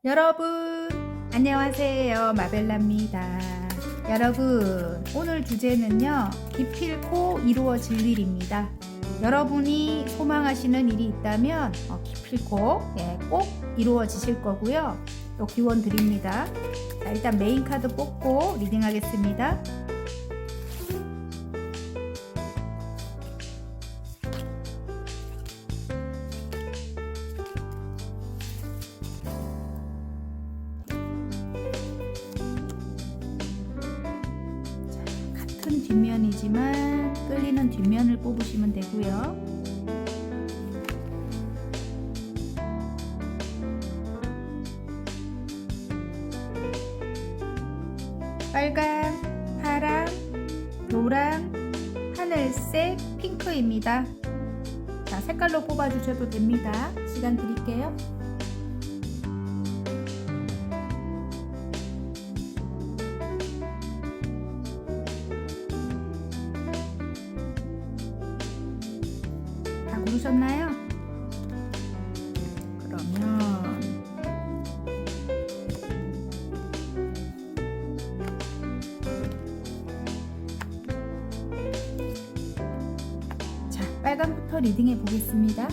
여러분 안녕하세요, 마벨라입니다. 여러분, 오늘 주제는요, 기필코 이루어질 일입니다. 여러분이 소망하시는 일이 있다면 기필코 꼭 이루어지실 거고요. 또 기원 드립니다. 자, 일단 메인 카드 뽑고 리딩하겠습니다. 같은 뒷면이지만 끌리는 뒷면을 뽑으시면 되고요. 빨강, 파랑, 노랑, 하늘색, 핑크입니다. 자, 색깔로 뽑아주셔도 됩니다. 시간 드릴게요. 다 고르셨나요? 그러면 자, 빨강부터 리딩해 보겠습니다.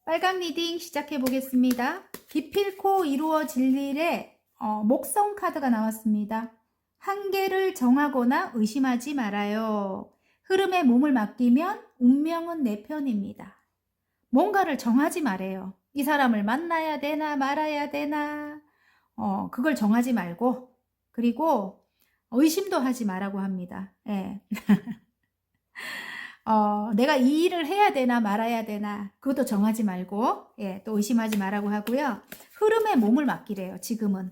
빨강 리딩 시작해 보겠습니다. 기필코 이루어질 일에 목성 카드가 나왔습니다. 한계를 정하거나 의심하지 말아요. 흐름에 몸을 맡기면 운명은 내 편입니다. 뭔가를 정하지 말아요. 이 사람을 만나야 되나 말아야 되나 그걸 정하지 말고, 그리고 의심도 하지 말라고 합니다. 예. 내가 이 일을 해야 되나 말아야 되나 그것도 정하지 말고, 또 의심하지 말라고 하고요. 흐름에 몸을 맡기래요, 지금은.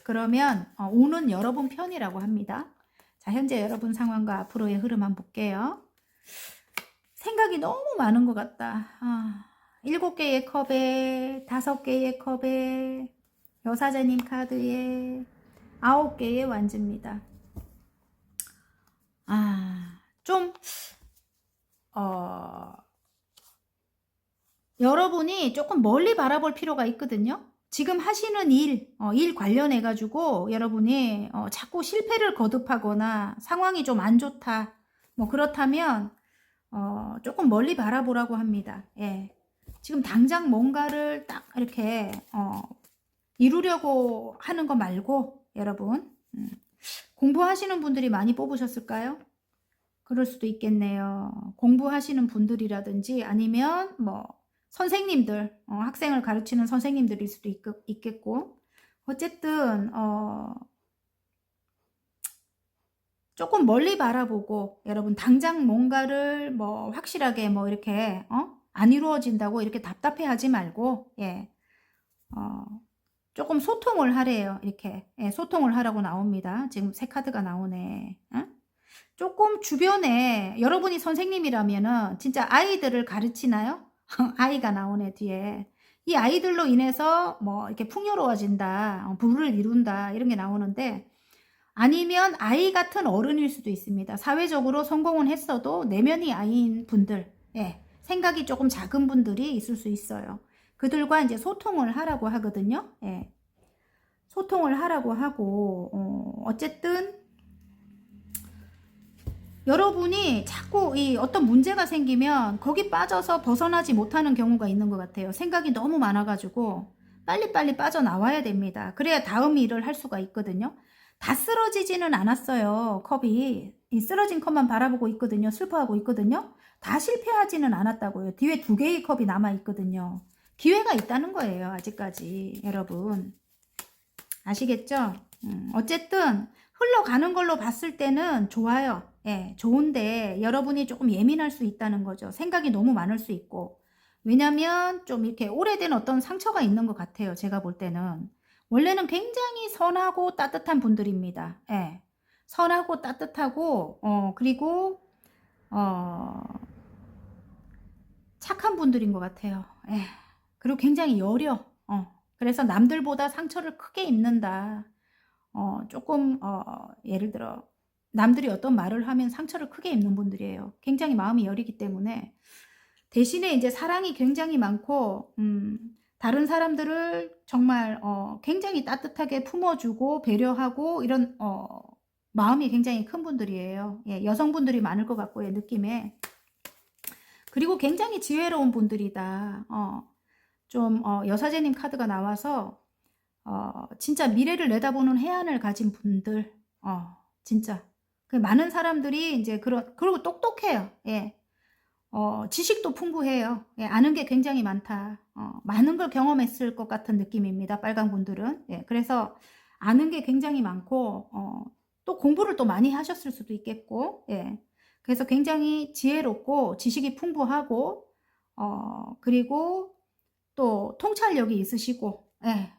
그러면 오는 여러분 편이라고 합니다. 자, 현재 여러분 상황과 앞으로의 흐름 한번 볼게요. 생각이 너무 많은 것 같다. 7개의 컵에 5개의 컵에 여사제님 카드에 9개의 완즈입니다. 좀 여러분이 조금 멀리 바라볼 필요가 있거든요. 지금 하시는 일 관련해 가지고 여러분이 자꾸 실패를 거듭하거나 상황이 좀 안 좋다, 뭐 그렇다면 조금 멀리 바라보라고 합니다. 지금 당장 뭔가를 딱 이렇게 이루려고 하는 거 말고, 여러분 공부하시는 분들이 많이 뽑으셨을까요? 그럴 수도 있겠네요. 공부하시는 분들이라든지 아니면 뭐 선생님들, 학생을 가르치는 선생님들일 수도 있겠고, 어쨌든 조금 멀리 바라보고, 여러분 당장 뭔가를 뭐 확실하게 뭐 이렇게 안 이루어진다고 이렇게 답답해하지 말고, 조금 소통을 하래요. 이렇게 소통을 하라고 나옵니다. 지금 새 카드가 나오네. 조금 주변에, 여러분이 선생님이라면은 진짜 아이들을 가르치나요? 아이가 나오네, 뒤에. 이 아이들로 인해서 뭐 이렇게 풍요로워진다, 부를 이룬다, 이런 게 나오는데, 아니면 아이 같은 어른일 수도 있습니다. 사회적으로 성공은 했어도 내면이 아이인 분들, 생각이 조금 작은 분들이 있을 수 있어요. 그들과 이제 소통을 하라고 하거든요. 소통을 하라고 하고, 어쨌든 여러분이 자꾸 이 어떤 문제가 생기면 거기 빠져서 벗어나지 못하는 경우가 있는 것 같아요. 생각이 너무 많아가지고 빨리빨리 빠져나와야 됩니다. 그래야 다음 일을 할 수가 있거든요. 다 쓰러지지는 않았어요. 컵이. 이 쓰러진 컵만 바라보고 있거든요. 슬퍼하고 있거든요. 다 실패하지는 않았다고요. 뒤에 2개의 컵이 남아있거든요. 기회가 있다는 거예요, 아직까지. 여러분 아시겠죠? 어쨌든 흘러가는 걸로 봤을 때는 좋아요. 좋은데 여러분이 조금 예민할 수 있다는 거죠. 생각이 너무 많을 수 있고. 왜냐면 좀 이렇게 오래된 어떤 상처가 있는 것 같아요, 제가 볼 때는. 원래는 굉장히 선하고 따뜻한 분들입니다. 선하고 따뜻하고 그리고 착한 분들인 것 같아요. 그리고 굉장히 여려. 그래서 남들보다 상처를 크게 입는다. 조금 예를 들어 남들이 어떤 말을 하면 상처를 크게 입는 분들이에요. 굉장히 마음이 여리기 때문에. 대신에 이제 사랑이 굉장히 많고 다른 사람들을 정말 굉장히 따뜻하게 품어주고 배려하고 이런 마음이 굉장히 큰 분들이에요. 예, 여성분들이 많을 것 같고요, 느낌에. 그리고 굉장히 지혜로운 분들이다. 좀 여사제님 카드가 나와서 진짜 미래를 내다보는 해안을 가진 분들, 진짜 그 많은 사람들이 이제 그리고 똑똑해요. 예. 지식도 풍부해요. 예, 아는 게 굉장히 많다. 많은 걸 경험했을 것 같은 느낌입니다. 빨간 분들은. 예, 그래서 아는 게 굉장히 많고, 또 공부를 또 많이 하셨을 수도 있겠고, 예. 그래서 굉장히 지혜롭고, 지식이 풍부하고, 그리고 또 통찰력이 있으시고, 예.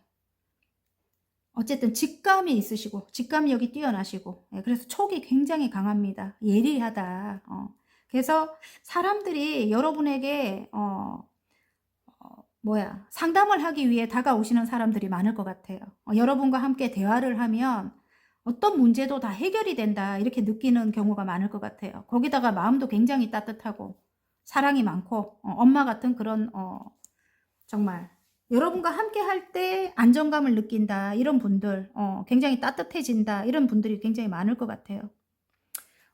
어쨌든 직감이 있으시고, 직감력이 뛰어나시고, 예, 그래서 촉이 굉장히 강합니다. 예리하다. 그래서 사람들이 여러분에게 상담을 하기 위해 다가오시는 사람들이 많을 것 같아요. 여러분과 함께 대화를 하면 어떤 문제도 다 해결이 된다 이렇게 느끼는 경우가 많을 것 같아요. 거기다가 마음도 굉장히 따뜻하고 사랑이 많고 엄마 같은 그런 정말 여러분과 함께 할 때 안정감을 느낀다 이런 분들, 굉장히 따뜻해진다 이런 분들이 굉장히 많을 것 같아요.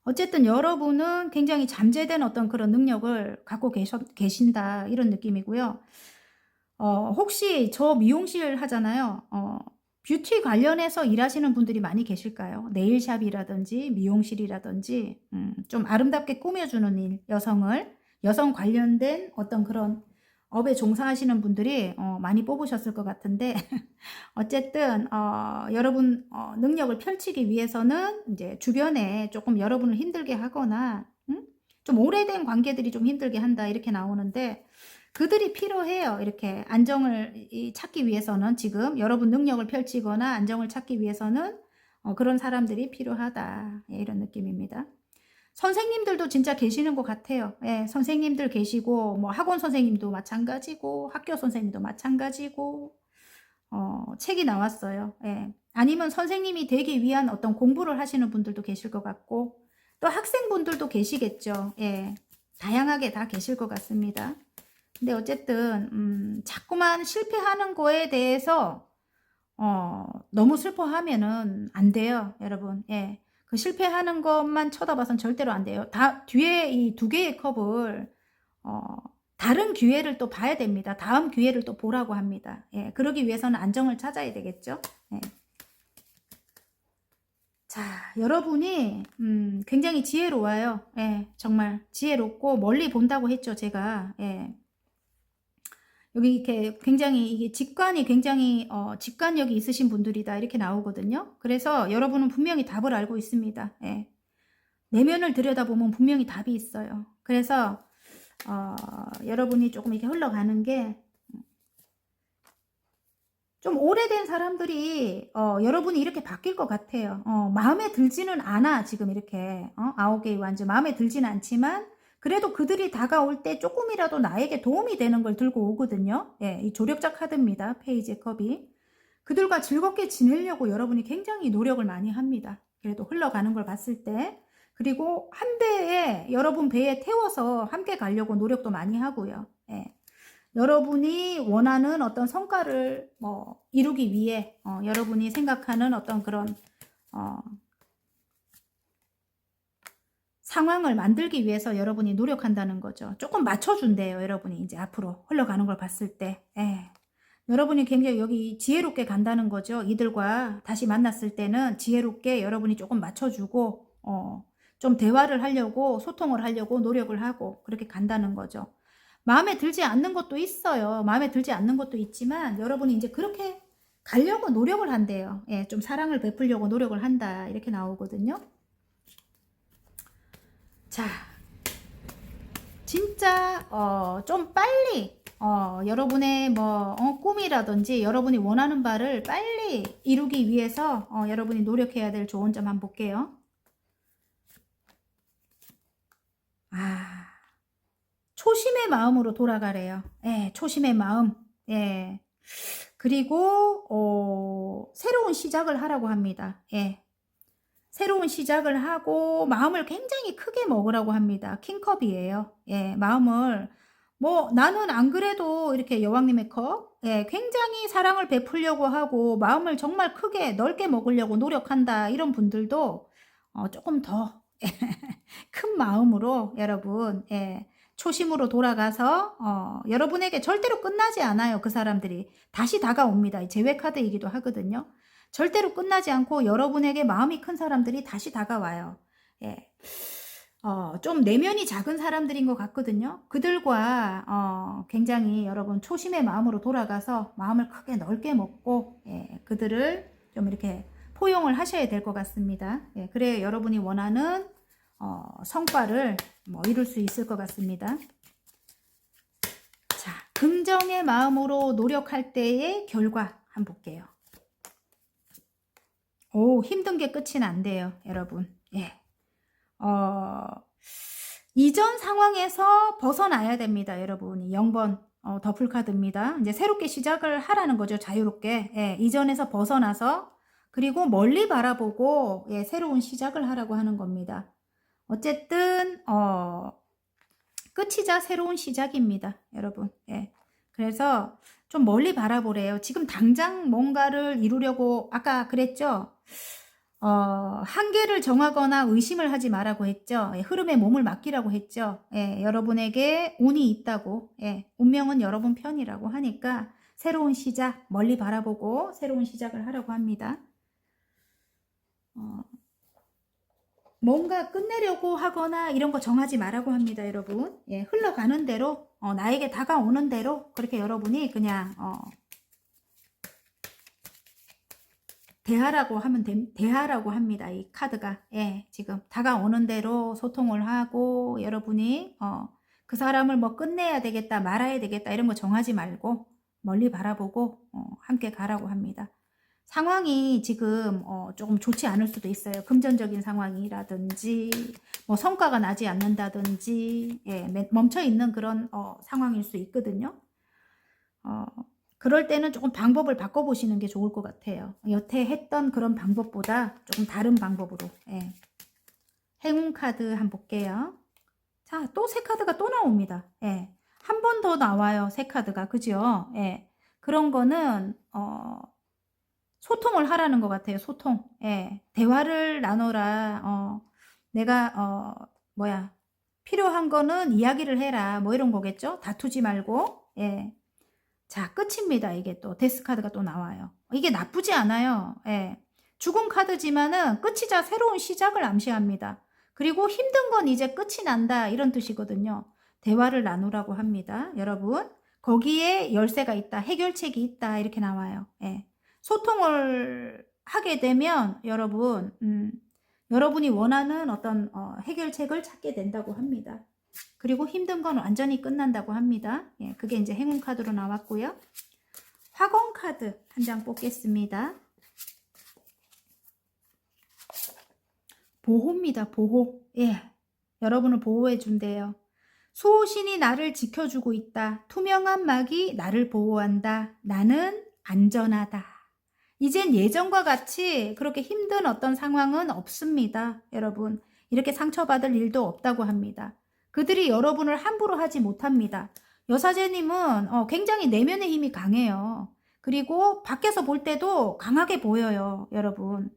어쨌든 여러분은 굉장히 잠재된 어떤 그런 능력을 갖고 계신다 이런 느낌이고요. 혹시 저 미용실 하잖아요. 뷰티 관련해서 일하시는 분들이 많이 계실까요? 네일샵이라든지 미용실이라든지 좀 아름답게 꾸며주는 일, 여성 관련된 어떤 그런 업에 종사하시는 분들이 많이 뽑으셨을 것 같은데 어쨌든 여러분 능력을 펼치기 위해서는 이제 주변에 조금 여러분을 힘들게 하거나 좀 오래된 관계들이 좀 힘들게 한다 이렇게 나오는데 그들이 필요해요. 이렇게 안정을 찾기 위해서는 지금 여러분 능력을 펼치거나 안정을 찾기 위해서는 그런 사람들이 필요하다. 예, 이런 느낌입니다. 선생님들도 진짜 계시는 것 같아요. 예, 선생님들 계시고 뭐 학원 선생님도 마찬가지고 학교 선생님도 마찬가지고 책이 나왔어요. 예. 아니면 선생님이 되기 위한 어떤 공부를 하시는 분들도 계실 것 같고 또 학생분들도 계시겠죠. 예. 다양하게 다 계실 것 같습니다. 근데 어쨌든 자꾸만 실패하는 거에 대해서 너무 슬퍼하면은 안 돼요, 여러분. 예. 그 실패하는 것만 쳐다봐선 절대로 안 돼요. 다 뒤에 이 두 개의 컵을 다른 기회를 또 봐야 됩니다. 다음 기회를 또 보라고 합니다. 예. 그러기 위해서는 안정을 찾아야 되겠죠. 예. 자, 여러분이 굉장히 지혜로워요. 예. 정말 지혜롭고 멀리 본다고 했죠, 제가. 예. 여기 이렇게 굉장히 이게 직관이 굉장히 직관력이 있으신 분들이다 이렇게 나오거든요. 그래서 여러분은 분명히 답을 알고 있습니다. 예. 내면을 들여다보면 분명히 답이 있어요. 그래서 여러분이 조금 이렇게 흘러가는 게 좀 오래된 사람들이 여러분이 이렇게 바뀔 것 같아요. 마음에 들지는 않아 지금 이렇게 아홉 개의 완주 마음에 들지는 않지만 그래도 그들이 다가올 때 조금이라도 나에게 도움이 되는 걸 들고 오거든요. 예, 이 조력자 카드입니다. 페이지의 컵이. 그들과 즐겁게 지내려고 여러분이 굉장히 노력을 많이 합니다. 그래도 흘러가는 걸 봤을 때. 그리고 한 배에 여러분 배에 태워서 함께 가려고 노력도 많이 하고요. 예. 여러분이 원하는 어떤 성과를 이루기 위해 여러분이 생각하는 어떤 그런 상황을 만들기 위해서 여러분이 노력한다는 거죠. 조금 맞춰준대요. 여러분이 이제 앞으로 흘러가는 걸 봤을 때. 예. 여러분이 굉장히 여기 지혜롭게 간다는 거죠. 이들과 다시 만났을 때는 지혜롭게 여러분이 조금 맞춰주고 좀 대화를 하려고 소통을 하려고 노력을 하고 그렇게 간다는 거죠. 마음에 들지 않는 것도 있어요. 마음에 들지 않는 것도 있지만 여러분이 이제 그렇게 가려고 노력을 한대요. 예, 좀 사랑을 베풀려고 노력을 한다 이렇게 나오거든요. 자, 진짜 좀 빨리 여러분의 꿈이라든지 여러분이 원하는 바를 빨리 이루기 위해서 여러분이 노력해야 될 좋은 점 한번 볼게요. 초심의 마음으로 돌아가래요. 예, 초심의 마음. 예. 그리고 새로운 시작을 하라고 합니다. 예. 새로운 시작을 하고 마음을 굉장히 크게 먹으라고 합니다. 킹컵이에요. 예, 마음을 뭐 나는 안 그래도 이렇게 여왕님의 컵, 예, 굉장히 사랑을 베풀려고 하고 마음을 정말 크게 넓게 먹으려고 노력한다 이런 분들도 조금 더 큰 마음으로 여러분, 예, 초심으로 돌아가서 여러분에게 절대로 끝나지 않아요. 그 사람들이 다시 다가옵니다. 이 제외 카드이기도 하거든요. 절대로 끝나지 않고 여러분에게 마음이 큰 사람들이 다시 다가와요. 예. 좀 내면이 작은 사람들인 것 같거든요. 그들과 굉장히 여러분 초심의 마음으로 돌아가서 마음을 크게 넓게 먹고, 예, 그들을 좀 이렇게 포용을 하셔야 될 것 같습니다. 예, 그래야 여러분이 원하는 성과를 뭐 이룰 수 있을 것 같습니다. 자, 긍정의 마음으로 노력할 때의 결과 한번 볼게요. 오, 힘든 게 끝이 난대요, 여러분. 예. 이전 상황에서 벗어나야 됩니다, 여러분. 0번 더플카드입니다. 이제 새롭게 시작을 하라는 거죠, 자유롭게. 예, 이전에서 벗어나서 그리고 멀리 바라보고, 예, 새로운 시작을 하라고 하는 겁니다. 어쨌든 끝이자 새로운 시작입니다, 여러분. 예. 그래서 좀 멀리 바라보래요. 지금 당장 뭔가를 이루려고 아까 그랬죠? 한계를 정하거나 의심을 하지 말라고 했죠. 예, 흐름에 몸을 맡기라고 했죠. 예, 여러분에게 운이 있다고, 예, 운명은 여러분 편이라고 하니까 새로운 시작, 멀리 바라보고 새로운 시작을 하라고 합니다. 뭔가 끝내려고 하거나 이런 거 정하지 말라고 합니다, 여러분. 예, 흘러가는 대로, 나에게 다가오는 대로 그렇게 여러분이 그냥 대하라고 하면 대하라고 합니다. 이 카드가. 예, 지금 다가오는 대로 소통을 하고 여러분이 그 사람을 뭐 끝내야 되겠다, 말아야 되겠다 이런 거 정하지 말고 멀리 바라보고 함께 가라고 합니다. 상황이 지금 조금 좋지 않을 수도 있어요. 금전적인 상황이라든지 뭐 성과가 나지 않는다든지, 예, 멈춰 있는 그런 상황일 수 있거든요. 그럴 때는 조금 방법을 바꿔보시는 게 좋을 것 같아요. 여태 했던 그런 방법보다 조금 다른 방법으로. 예. 행운 카드 한번 볼게요. 자, 또 새 카드가 또 나옵니다. 예. 한 번 더 나와요. 새 카드가. 그죠? 예. 그런 거는 소통을 하라는 것 같아요. 소통. 예. 대화를 나눠라. 내가 필요한 거는 이야기를 해라. 뭐 이런 거겠죠? 다투지 말고. 예. 자, 끝입니다. 이게 또 데스 카드가 또 나와요. 이게 나쁘지 않아요. 예. 죽은 카드지만은 끝이자 새로운 시작을 암시합니다. 그리고 힘든 건 이제 끝이 난다 이런 뜻이거든요. 대화를 나누라고 합니다. 여러분, 거기에 열쇠가 있다, 해결책이 있다 이렇게 나와요. 예. 소통을 하게 되면 여러분, 여러분이 원하는 어떤 해결책을 찾게 된다고 합니다. 그리고 힘든 건 완전히 끝난다고 합니다. 예, 그게 이제 행운 카드로 나왔고요. 화공 카드 한 장 뽑겠습니다. 보호입니다. 보호. 예, 여러분을 보호해 준대요. 수호신이 나를 지켜주고 있다. 투명한 막이 나를 보호한다. 나는 안전하다. 이젠 예전과 같이 그렇게 힘든 어떤 상황은 없습니다. 여러분, 이렇게 상처받을 일도 없다고 합니다. 그들이 여러분을 함부로 하지 못합니다. 여사제님은 굉장히 내면의 힘이 강해요. 그리고 밖에서 볼 때도 강하게 보여요, 여러분.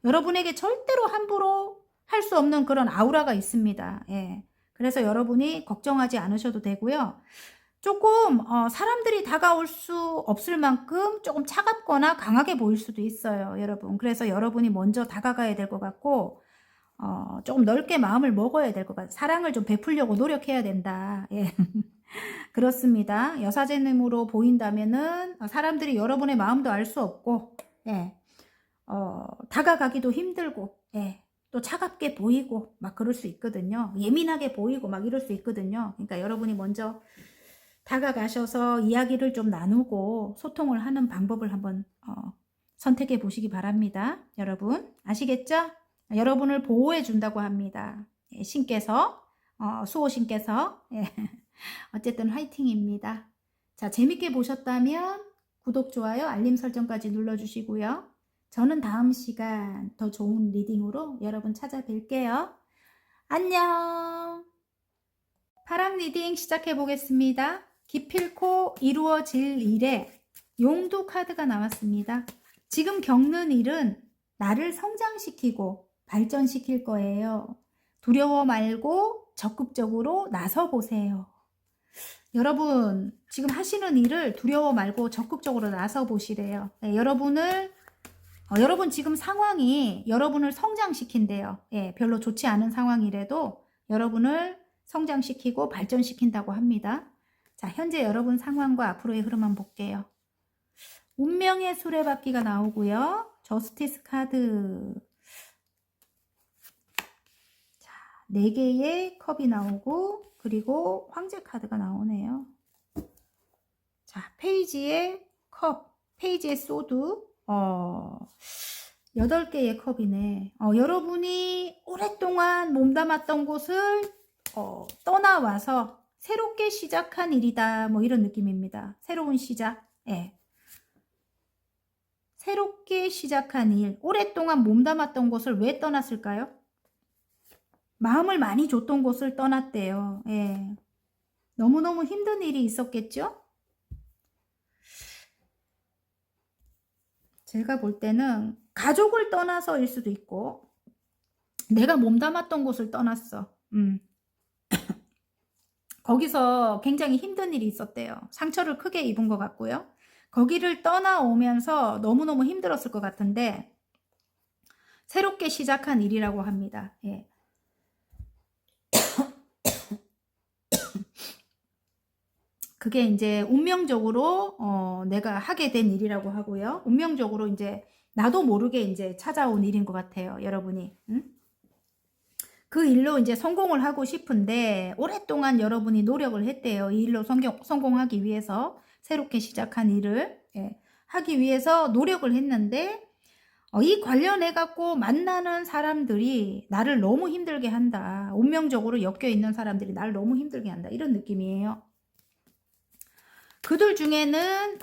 여러분에게 절대로 함부로 할 수 없는 그런 아우라가 있습니다. 예. 그래서 여러분이 걱정하지 않으셔도 되고요. 조금 사람들이 다가올 수 없을 만큼 조금 차갑거나 강하게 보일 수도 있어요, 여러분. 그래서 여러분이 먼저 다가가야 될 것 같고 조금 넓게 마음을 먹어야 될 것 같아요. 사랑을 좀 베풀려고 노력해야 된다. 예. 그렇습니다. 여사제님으로 보인다면은 사람들이 여러분의 마음도 알 수 없고, 예. 다가가기도 힘들고, 예. 또 차갑게 보이고 막 그럴 수 있거든요. 예민하게 보이고 막 이럴 수 있거든요. 그러니까 여러분이 먼저 다가가셔서 이야기를 좀 나누고 소통을 하는 방법을 한번 선택해 보시기 바랍니다. 여러분 아시겠죠? 여러분을 보호해 준다고 합니다. 예, 신께서 수호신께서. 예. 어쨌든 화이팅입니다. 자, 재밌게 보셨다면 구독, 좋아요, 알림 설정까지 눌러주시고요. 저는 다음 시간 더 좋은 리딩으로 여러분 찾아뵐게요. 안녕. 파랑 리딩 시작해 보겠습니다. 기필코 이루어질 일에 용두 카드가 나왔습니다. 지금 겪는 일은 나를 성장시키고 발전시킬 거예요. 두려워 말고 적극적으로 나서 보세요. 여러분 지금 하시는 일을 두려워 말고 적극적으로 나서 보시래요. 네, 여러분 지금 상황이 여러분을 성장시킨대요. 예, 별로 좋지 않은 상황이라도 여러분을 성장시키고 발전시킨다고 합니다. 자, 현재 여러분 상황과 앞으로의 흐름 한번 볼게요. 운명의 수레바퀴가 나오고요. 저스티스 카드. 자, 4개의 컵이 나오고 그리고 황제 카드가 나오네요. 자, 페이지의 컵, 페이지의 소드. 8개의 컵이네. 여러분이 오랫동안 몸담았던 곳을 떠나와서 새롭게 시작한 일이다. 뭐 이런 느낌입니다. 새로운 시작. 예. 새롭게 시작한 일. 오랫동안 몸담았던 곳을 왜 떠났을까요? 마음을 많이 줬던 곳을 떠났대요. 예. 너무너무 힘든 일이 있었겠죠? 제가 볼 때는 가족을 떠나서일 수도 있고 내가 몸담았던 곳을 떠났어. 거기서 굉장히 힘든 일이 있었대요. 상처를 크게 입은 것 같고요. 거기를 떠나오면서 너무너무 힘들었을 것 같은데 새롭게 시작한 일이라고 합니다. 예. 그게 이제 운명적으로 내가 하게 된 일이라고 하고요. 운명적으로 이제 나도 모르게 이제 찾아온 일인 것 같아요. 여러분이. 그 일로 이제 성공을 하고 싶은데 오랫동안 여러분이 노력을 했대요. 이 일로 성공하기 위해서 새롭게 시작한 일을 하기 위해서 노력을 했는데 이 관련해 갖고 만나는 사람들이 나를 너무 힘들게 한다. 운명적으로 엮여 있는 사람들이 나를 너무 힘들게 한다. 이런 느낌이에요. 그들 중에는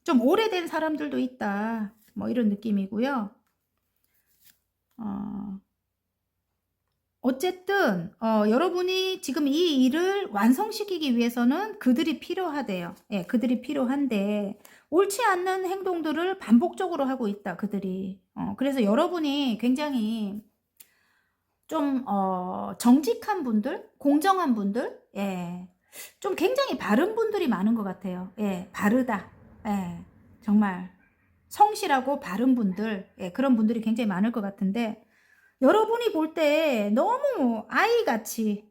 좀 오래된 사람들도 있다. 뭐 이런 느낌이고요. 어쨌든 여러분이 지금 이 일을 완성시키기 위해서는 그들이 필요하대요. 예, 그들이 필요한데 옳지 않는 행동들을 반복적으로 하고 있다. 그들이. 그래서 여러분이 굉장히 좀 정직한 분들, 공정한 분들, 예, 좀 굉장히 바른 분들이 많은 것 같아요. 예, 바르다. 예, 정말 성실하고 바른 분들, 예, 그런 분들이 굉장히 많을 것 같은데 여러분이 볼 때 너무 아이같이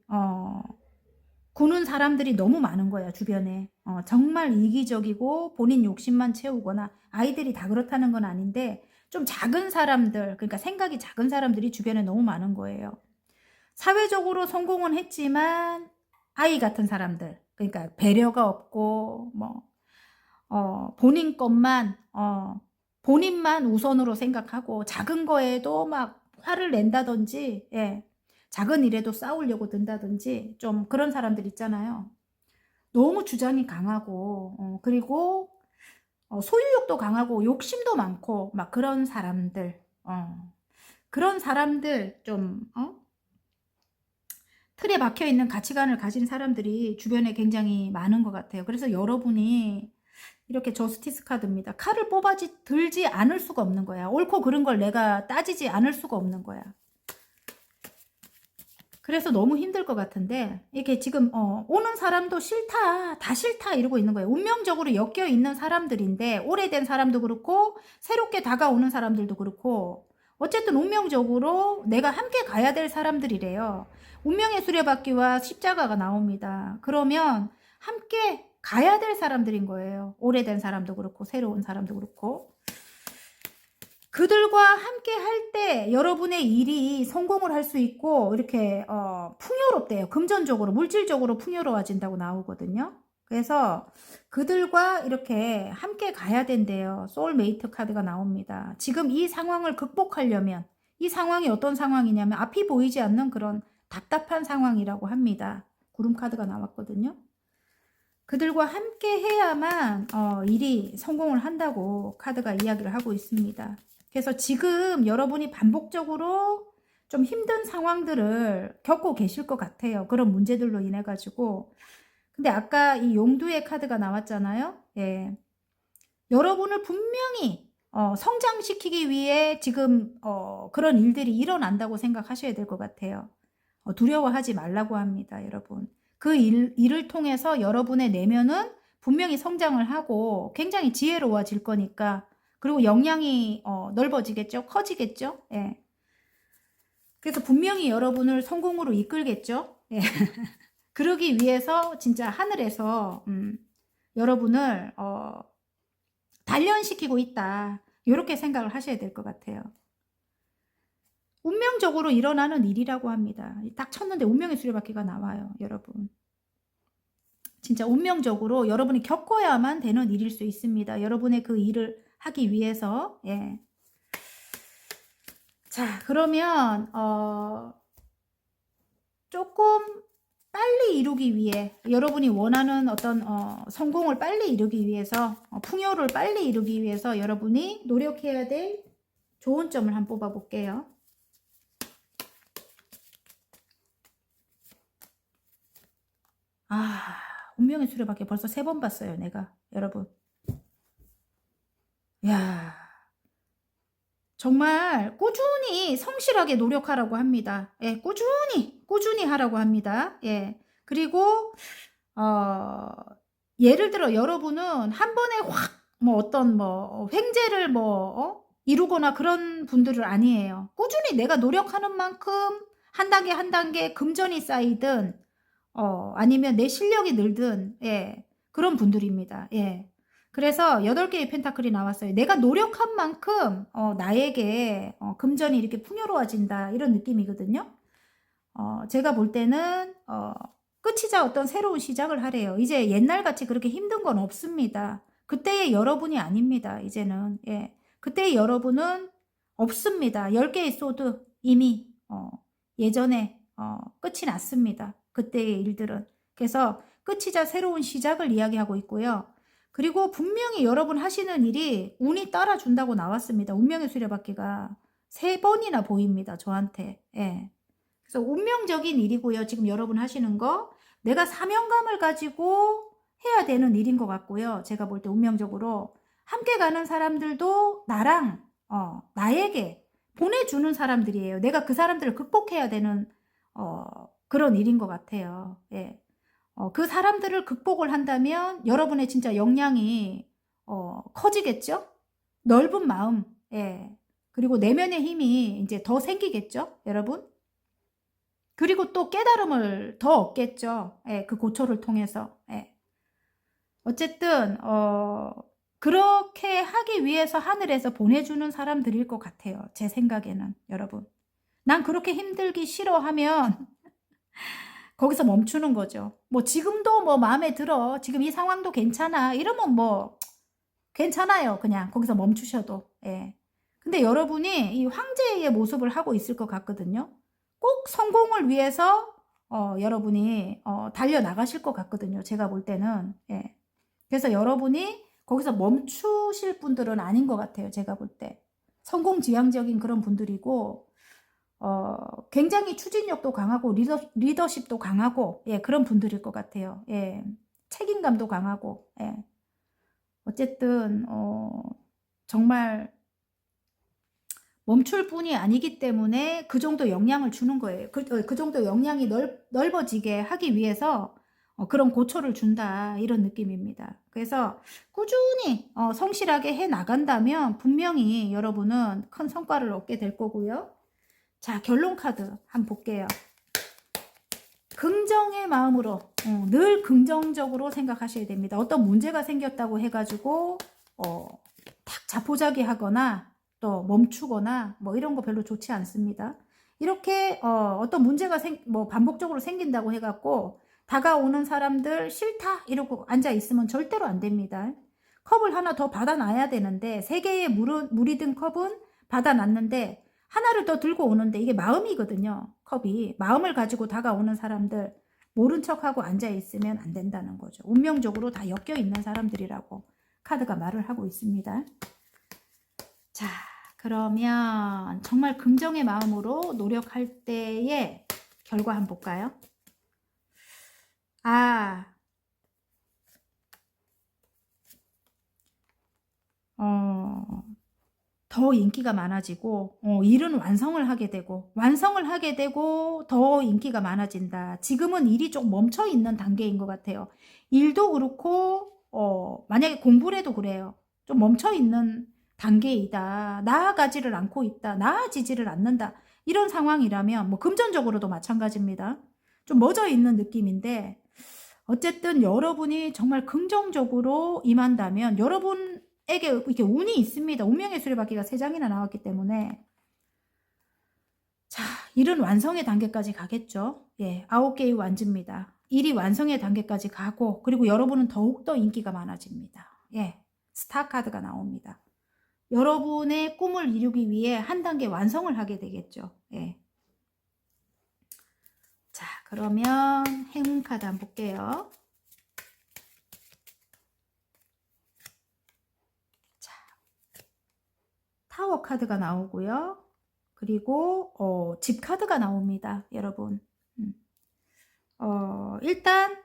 구는 사람들이 너무 많은 거야 주변에. 정말 이기적이고 본인 욕심만 채우거나 아이들이 다 그렇다는 건 아닌데 좀 작은 사람들, 그러니까 생각이 작은 사람들이 주변에 너무 많은 거예요. 사회적으로 성공은 했지만 아이 같은 사람들, 그러니까 배려가 없고 뭐 본인 것만 본인만 우선으로 생각하고 작은 거에도 막 화를 낸다든지, 예, 작은 일에도 싸우려고 든다든지 좀 그런 사람들 있잖아요. 너무 주장이 강하고 그리고 소유욕도 강하고 욕심도 많고 막 그런 사람들, 그런 사람들 좀 틀에 박혀 있는 가치관을 가진 사람들이 주변에 굉장히 많은 것 같아요. 그래서 여러분이 이렇게 저스티스 카드입니다. 칼을 들지 않을 수가 없는 거야. 옳고 그른 걸 내가 따지지 않을 수가 없는 거야. 그래서 너무 힘들 것 같은데 이게 지금 오는 사람도 싫다, 다 싫다 이러고 있는 거예요. 운명적으로 엮여 있는 사람들인데 오래된 사람도 그렇고 새롭게 다가오는 사람들도 그렇고 어쨌든 운명적으로 내가 함께 가야 될 사람들이래요. 운명의 수레바퀴와 십자가가 나옵니다. 그러면 함께 가야 될 사람들인 거예요. 오래된 사람도 그렇고 새로운 사람도 그렇고 그들과 함께 할 때 여러분의 일이 성공을 할 수 있고 이렇게 풍요롭대요. 금전적으로 물질적으로 풍요로워진다고 나오거든요. 그래서 그들과 이렇게 함께 가야 된대요. 소울메이트 카드가 나옵니다. 지금 이 상황을 극복하려면 이 상황이 어떤 상황이냐면 앞이 보이지 않는 그런 답답한 상황이라고 합니다. 구름 카드가 나왔거든요. 그들과 함께 해야만 일이 성공을 한다고 카드가 이야기를 하고 있습니다. 그래서 지금 여러분이 반복적으로 좀 힘든 상황들을 겪고 계실 것 같아요. 그런 문제들로 인해 가지고. 근데 아까 이 용두의 카드가 나왔잖아요. 예. 여러분을 분명히 성장시키기 위해 지금 그런 일들이 일어난다고 생각하셔야 될 것 같아요. 두려워하지 말라고 합니다, 여러분. 그 일을 통해서 여러분의 내면은 분명히 성장을 하고 굉장히 지혜로워질 거니까, 그리고 역량이 넓어지겠죠? 커지겠죠? 예. 그래서 분명히 여러분을 성공으로 이끌겠죠? 예. 그러기 위해서 진짜 하늘에서 여러분을 단련시키고 있다. 이렇게 생각을 하셔야 될 것 같아요. 운명적으로 일어나는 일이라고 합니다. 딱 쳤는데 운명의 수레바퀴가 나와요, 여러분. 진짜 운명적으로 여러분이 겪어야만 되는 일일 수 있습니다. 여러분의 그 일을 하기 위해서. 예. 자, 그러면 조금 빨리 이루기 위해, 여러분이 원하는 어떤 성공을 빨리 이루기 위해서, 풍요를 빨리 이루기 위해서 여러분이 노력해야 될 좋은 점을 한번 뽑아 볼게요. 아, 운명의 수레바퀴 벌써 3번 봤어요, 내가. 여러분. 야, 정말 꾸준히 성실하게 노력하라고 합니다. 예, 꾸준히 하라고 합니다. 예. 그리고 예를 들어 여러분은 한 번에 확 뭐 어떤 뭐 횡재를 뭐 이루거나 그런 분들은 아니에요. 꾸준히 내가 노력하는 만큼 한 단계 한 단계 금전이 쌓이든 아니면 내 실력이 늘든, 예, 그런 분들입니다. 예. 그래서 8개의 펜타클이 나왔어요. 내가 노력한 만큼 나에게 금전이 이렇게 풍요로워진다, 이런 느낌이거든요. 제가 볼 때는 끝이자 어떤 새로운 시작을 하래요. 이제 옛날같이 그렇게 힘든 건 없습니다. 그때의 여러분이 아닙니다. 이제는. 예. 그때의 여러분은 없습니다. 10개의 소드 이미 예전에 끝이 났습니다. 그때의 일들은. 그래서 끝이자 새로운 시작을 이야기하고 있고요. 그리고 분명히 여러분 하시는 일이 운이 따라준다고 나왔습니다. 운명의 수레바퀴가 3번이나 보입니다. 저한테. 예. 그래서 운명적인 일이고요. 지금 여러분 하시는 거. 내가 사명감을 가지고 해야 되는 일인 것 같고요. 제가 볼 때 운명적으로. 함께 가는 사람들도 나랑, 나에게 보내주는 사람들이에요. 내가 그 사람들을 극복해야 되는, 그런 일인 것 같아요. 예. 그 사람들을 극복을 한다면 여러분의 진짜 역량이, 커지겠죠? 넓은 마음, 예. 그리고 내면의 힘이 이제 더 생기겠죠? 여러분? 그리고 또 깨달음을 더 얻겠죠. 예, 그 고초를 통해서. 예. 어쨌든 그렇게 하기 위해서 하늘에서 보내주는 사람들일 것 같아요. 제 생각에는. 여러분. 난 그렇게 힘들기 싫어하면 거기서 멈추는 거죠. 뭐 지금도 뭐 마음에 들어. 지금 이 상황도 괜찮아. 이러면 뭐 괜찮아요. 그냥 거기서 멈추셔도. 예. 근데 여러분이 이 황제의 모습을 하고 있을 것 같거든요. 꼭 성공을 위해서 여러분이 달려나가실 것 같거든요. 제가 볼 때는. 예. 그래서 여러분이 거기서 멈추실 분들은 아닌 것 같아요. 제가 볼 때. 성공지향적인 그런 분들이고 굉장히 추진력도 강하고 리더십도 강하고, 예, 그런 분들일 것 같아요. 예. 책임감도 강하고. 예. 어쨌든 정말 멈출 뿐이 아니기 때문에 그 정도 영향을 주는 거예요. 그 정도 영향이 넓어지게 하기 위해서 그런 고초를 준다, 이런 느낌입니다. 그래서 꾸준히 성실하게 해 나간다면 분명히 여러분은 큰 성과를 얻게 될 거고요. 자, 결론 카드 한번 볼게요. 긍정의 마음으로 늘 긍정적으로 생각하셔야 됩니다. 어떤 문제가 생겼다고 해가지고 탁 자포자기하거나 또 멈추거나 뭐 이런 거 별로 좋지 않습니다. 이렇게 어떤 문제가 뭐 반복적으로 생긴다고 해갖고 다가오는 사람들 싫다 이러고 앉아 있으면 절대로 안 됩니다. 컵을 하나 더 받아놔야 되는데 3개의 물이 든 컵은 받아놨는데 하나를 더 들고 오는데 이게 마음이거든요. 컵이. 마음을 가지고 다가오는 사람들 모른 척하고 앉아 있으면 안 된다는 거죠. 운명적으로 다 엮여 있는 사람들이라고 카드가 말을 하고 있습니다. 자, 그러면 정말 긍정의 마음으로 노력할 때의 결과 한번 볼까요? 아, 더 인기가 많아지고 일은 완성을 하게 되고 더 인기가 많아진다. 지금은 일이 좀 멈춰 있는 단계인 것 같아요. 일도 그렇고 만약에 공부를 해도 그래요. 좀 멈춰 있는 단계이다. 나아가지를 않고 있다. 나아지지를 않는다. 이런 상황이라면 뭐 금전적으로도 마찬가지입니다. 좀 멎어 있는 느낌인데 어쨌든 여러분이 정말 긍정적으로 임한다면 여러분에게 이렇게 운이 있습니다. 운명의 수레바퀴가 3장이나 나왔기 때문에 자, 일은 완성의 단계까지 가겠죠. 예, 9개의 완즈입니다. 일이 완성의 단계까지 가고 그리고 여러분은 더욱더 인기가 많아집니다. 예, 스타 카드가 나옵니다. 여러분의 꿈을 이루기 위해 한 단계 완성을 하게 되겠죠. 예. 자, 그러면 행운 카드 한번 볼게요. 자, 타워 카드가 나오고요. 그리고 집 카드가 나옵니다. 여러분. 일단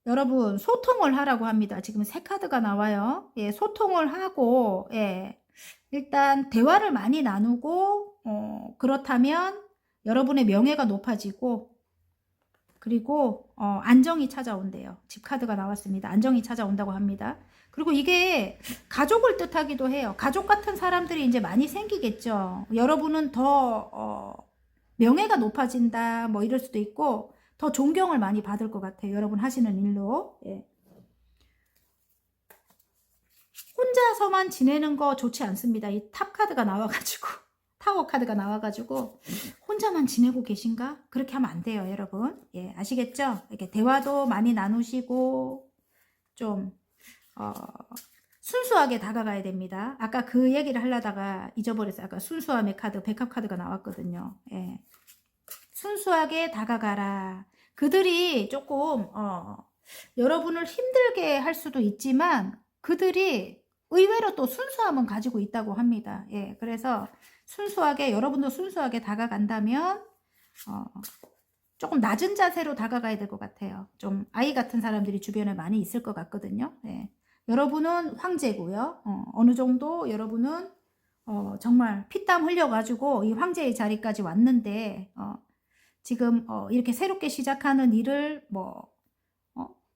여러분 소통을 하라고 합니다. 지금 3카드가 나와요. 예, 소통을 하고 예, 일단 대화를 많이 나누고 그렇다면 여러분의 명예가 높아지고 그리고 안정이 찾아온대요. 집 카드가 나왔습니다. 안정이 찾아온다고 합니다. 그리고 이게 가족을 뜻하기도 해요. 가족 같은 사람들이 이제 많이 생기겠죠. 여러분은 더 명예가 높아진다 뭐 이럴 수도 있고 더 존경을 많이 받을 것 같아요. 여러분 하시는 일로. 예. 혼자서만 지내는 거 좋지 않습니다. 이 탑 카드가 나와가지고 타워 카드가 나와가지고 혼자만 지내고 계신가? 그렇게 하면 안 돼요, 여러분. 예, 아시겠죠? 이렇게 대화도 많이 나누시고 좀 순수하게 다가가야 됩니다. 아까 그 얘기를 하려다가 잊어버렸어요. 아까 순수함의 카드, 백합 카드가 나왔거든요. 예. 순수하게 다가가라. 그들이 조금 여러분을 힘들게 할 수도 있지만 그들이 의외로 또 순수함은 가지고 있다고 합니다. 예, 그래서 순수하게 여러분도 순수하게 다가간다면 조금 낮은 자세로 다가가야 될 것 같아요. 좀 아이 같은 사람들이 주변에 많이 있을 것 같거든요. 예. 여러분은 황제고요. 어느 정도 여러분은 정말 피땀 흘려가지고 이 황제의 자리까지 왔는데 지금 이렇게 새롭게 시작하는 일을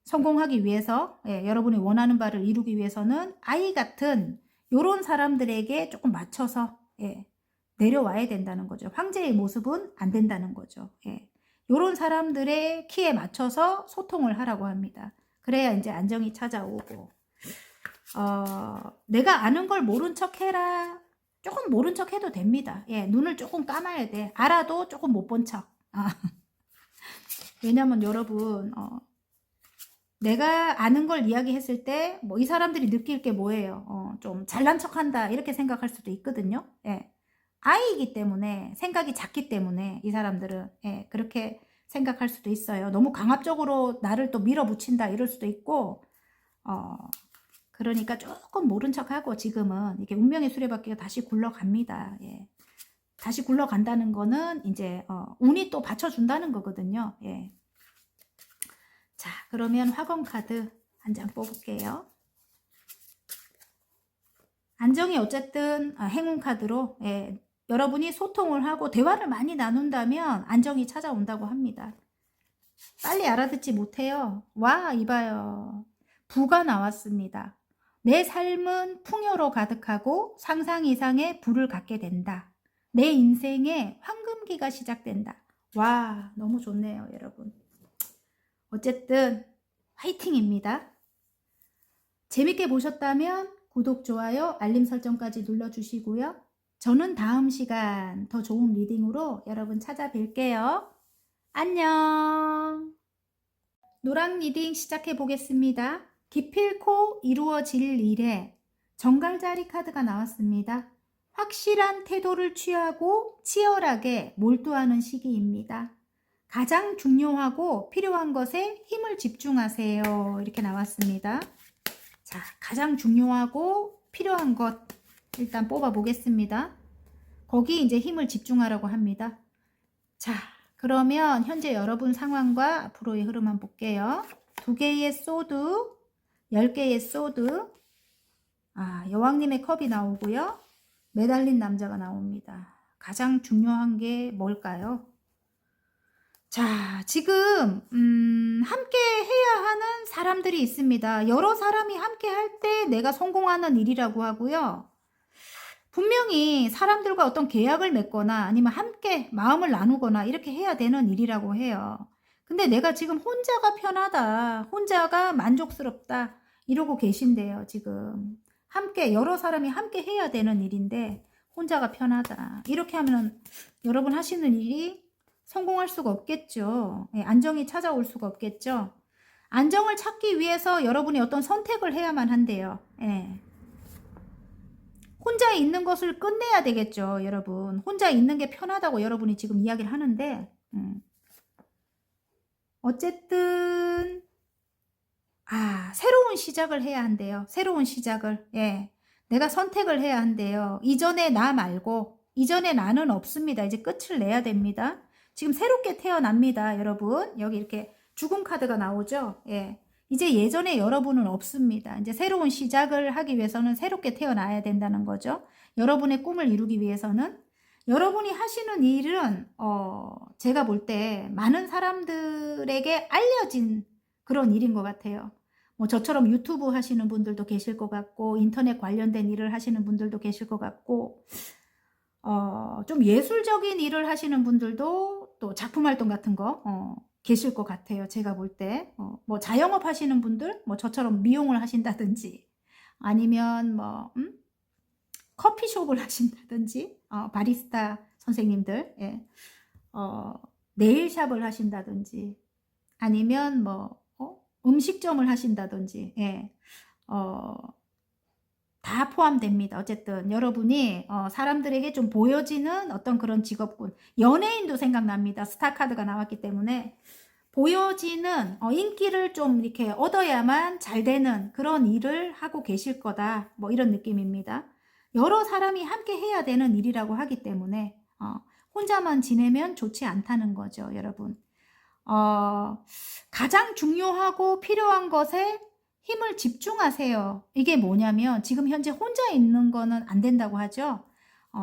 성공하기 위해서 예, 여러분이 원하는 바를 이루기 위해서는 아이 같은 요런 사람들에게 조금 맞춰서 예, 내려와야 된다는 거죠. 황제의 모습은 안 된다는 거죠. 예. 요런 사람들의 키에 맞춰서 소통을 하라고 합니다. 그래야 이제 안정이 찾아오고 내가 아는 걸 모른 척 해라. 조금 모른 척 해도 됩니다. 예, 눈을 조금 감아야 돼. 알아도 조금 못 본 척. 왜냐면 여러분 내가 아는 걸 이야기했을 때 뭐 이 사람들이 느낄 게 뭐예요? 좀 잘난 척한다 이렇게 생각할 수도 있거든요. 예. 아이이기 때문에 생각이 작기 때문에 이 사람들은 예, 그렇게 생각할 수도 있어요. 너무 강압적으로 나를 또 밀어붙인다 이럴 수도 있고 그러니까 조금 모른 척하고 지금은 이게 운명의 수레바퀴가 다시 굴러갑니다. 예. 다시 굴러간다는 거는 이제 운이 또 받쳐준다는 거거든요. 예. 자, 그러면 화건 카드 한 장 뽑을게요. 안정이 어쨌든 행운 카드로 예, 여러분이 소통을 하고 대화를 많이 나눈다면 안정이 찾아온다고 합니다. 빨리 알아듣지 못해요. 와, 이봐요. 부가 나왔습니다. 내 삶은 풍요로 가득하고 상상 이상의 부를 갖게 된다. 내 인생에 황금기가 시작된다. 와, 너무 좋네요, 여러분. 어쨌든 화이팅입니다. 재밌게 보셨다면 구독, 좋아요, 알림 설정까지 눌러주시고요. 저는 다음 시간 더 좋은 리딩으로 여러분 찾아뵐게요. 안녕. 노랑 리딩 시작해 보겠습니다. 기필코 이루어질 일에 정갈자리 카드가 나왔습니다. 확실한 태도를 취하고 치열하게 몰두하는 시기입니다. 가장 중요하고 필요한 것에 힘을 집중하세요. 이렇게 나왔습니다. 자, 가장 중요하고 필요한 것 일단 뽑아 보겠습니다. 거기 이제 힘을 집중하라고 합니다. 자, 그러면 현재 여러분 상황과 앞으로의 흐름 한번 볼게요. 2개의 소드, 10개의 소드, 여왕님의 컵이 나오고요. 매달린 남자가 나옵니다. 가장 중요한 게 뭘까요? 자, 지금 함께 해야 하는 사람들이 있습니다. 여러 사람이 함께 할 때 내가 성공하는 일이라고 하고요. 분명히 사람들과 어떤 계약을 맺거나 아니면 함께 마음을 나누거나 이렇게 해야 되는 일이라고 해요. 근데 내가 지금 혼자가 편하다, 혼자가 만족스럽다 이러고 계신데요. 지금 함께 여러 사람이 함께 해야 되는 일인데 혼자가 편하다 이렇게 하면 여러분 하시는 일이 성공할 수가 없겠죠. 예, 안정이 찾아올 수가 없겠죠. 안정을 찾기 위해서 여러분이 어떤 선택을 해야만 한대요. 예. 혼자 있는 것을 끝내야 되겠죠, 여러분. 혼자 있는 게 편하다고 여러분이 지금 이야기를 하는데, 어쨌든, 새로운 시작을 해야 한대요. 새로운 시작을. 예. 내가 선택을 해야 한대요. 이전에 나 말고, 이전에 나는 없습니다. 이제 끝을 내야 됩니다. 지금 새롭게 태어납니다, 여러분. 여기 이렇게 죽음 카드가 나오죠? 예. 이제 예전에 여러분은 없습니다. 이제 새로운 시작을 하기 위해서는 새롭게 태어나야 된다는 거죠. 여러분의 꿈을 이루기 위해서는. 여러분이 하시는 일은 제가 볼 때 많은 사람들에게 알려진 그런 일인 것 같아요. 뭐 저처럼 유튜브 하시는 분들도 계실 것 같고 인터넷 관련된 일을 하시는 분들도 계실 것 같고 좀 예술적인 일을 하시는 분들도 또 작품 활동 같은 거 계실 것 같아요. 제가 볼 때. 뭐 자영업 하시는 분들, 뭐 저처럼 미용을 하신다든지, 아니면 뭐, 커피숍을 하신다든지, 바리스타 선생님들, 예. 네일샵을 하신다든지, 아니면 뭐, 음식점을 하신다든지, 예. 다 포함됩니다. 어쨌든 여러분이 사람들에게 좀 보여지는 어떤 그런 직업군, 연예인도 생각납니다. 스타 카드가 나왔기 때문에 보여지는 인기를 좀 이렇게 얻어야만 잘 되는 그런 일을 하고 계실 거다. 뭐 이런 느낌입니다. 여러 사람이 함께 해야 되는 일이라고 하기 때문에 혼자만 지내면 좋지 않다는 거죠, 여러분. 가장 중요하고 필요한 것에 힘을 집중하세요. 이게 뭐냐면 지금 현재 혼자 있는 거는 안 된다고 하죠.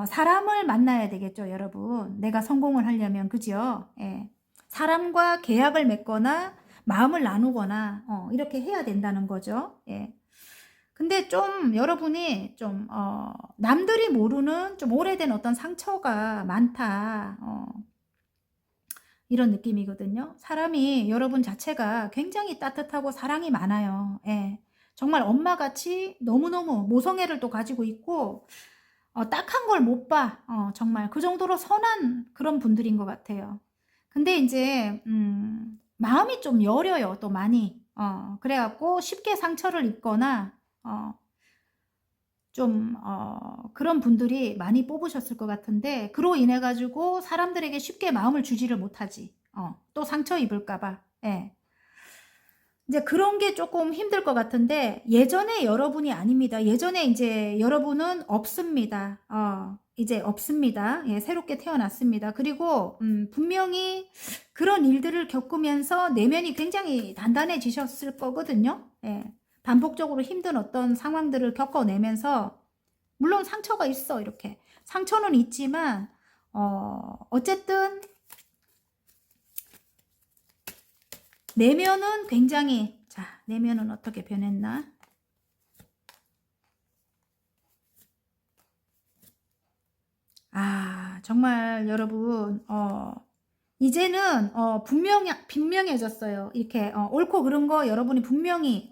사람을 만나야 되겠죠, 여러분. 내가 성공을 하려면, 그죠? 예. 사람과 계약을 맺거나 마음을 나누거나 이렇게 해야 된다는 거죠. 예. 근데 좀 여러분이 좀 남들이 모르는 좀 오래된 어떤 상처가 많다. 이런 느낌이거든요. 사람이 여러분 자체가 굉장히 따뜻하고 사랑이 많아요. 예. 정말 엄마같이 너무너무 모성애를 또 가지고 있고 딱한 걸 못 봐. 정말 그 정도로 선한 그런 분들인 것 같아요. 근데 이제 마음이 좀 여려요. 또 많이. 그래갖고 쉽게 상처를 입거나 좀 그런 분들이 많이 뽑으셨을 것 같은데 그로 인해 가지고 사람들에게 쉽게 마음을 주지를 못하지. 또 상처 입을까봐. 예. 이제 그런 게 조금 힘들 것 같은데 예전에 여러분이 아닙니다. 예전에 이제 여러분은 없습니다. 이제 없습니다. 예, 새롭게 태어났습니다. 그리고 분명히 그런 일들을 겪으면서 내면이 굉장히 단단해지셨을 거거든요. 예. 반복적으로 힘든 어떤 상황들을 겪어내면서 물론 상처가 있어. 이렇게 상처는 있지만 어쨌든 내면은 굉장히, 자, 내면은 어떻게 변했나? 정말 여러분 이제는 분명해졌어요. 이렇게 옳고 그른 거 여러분이 분명히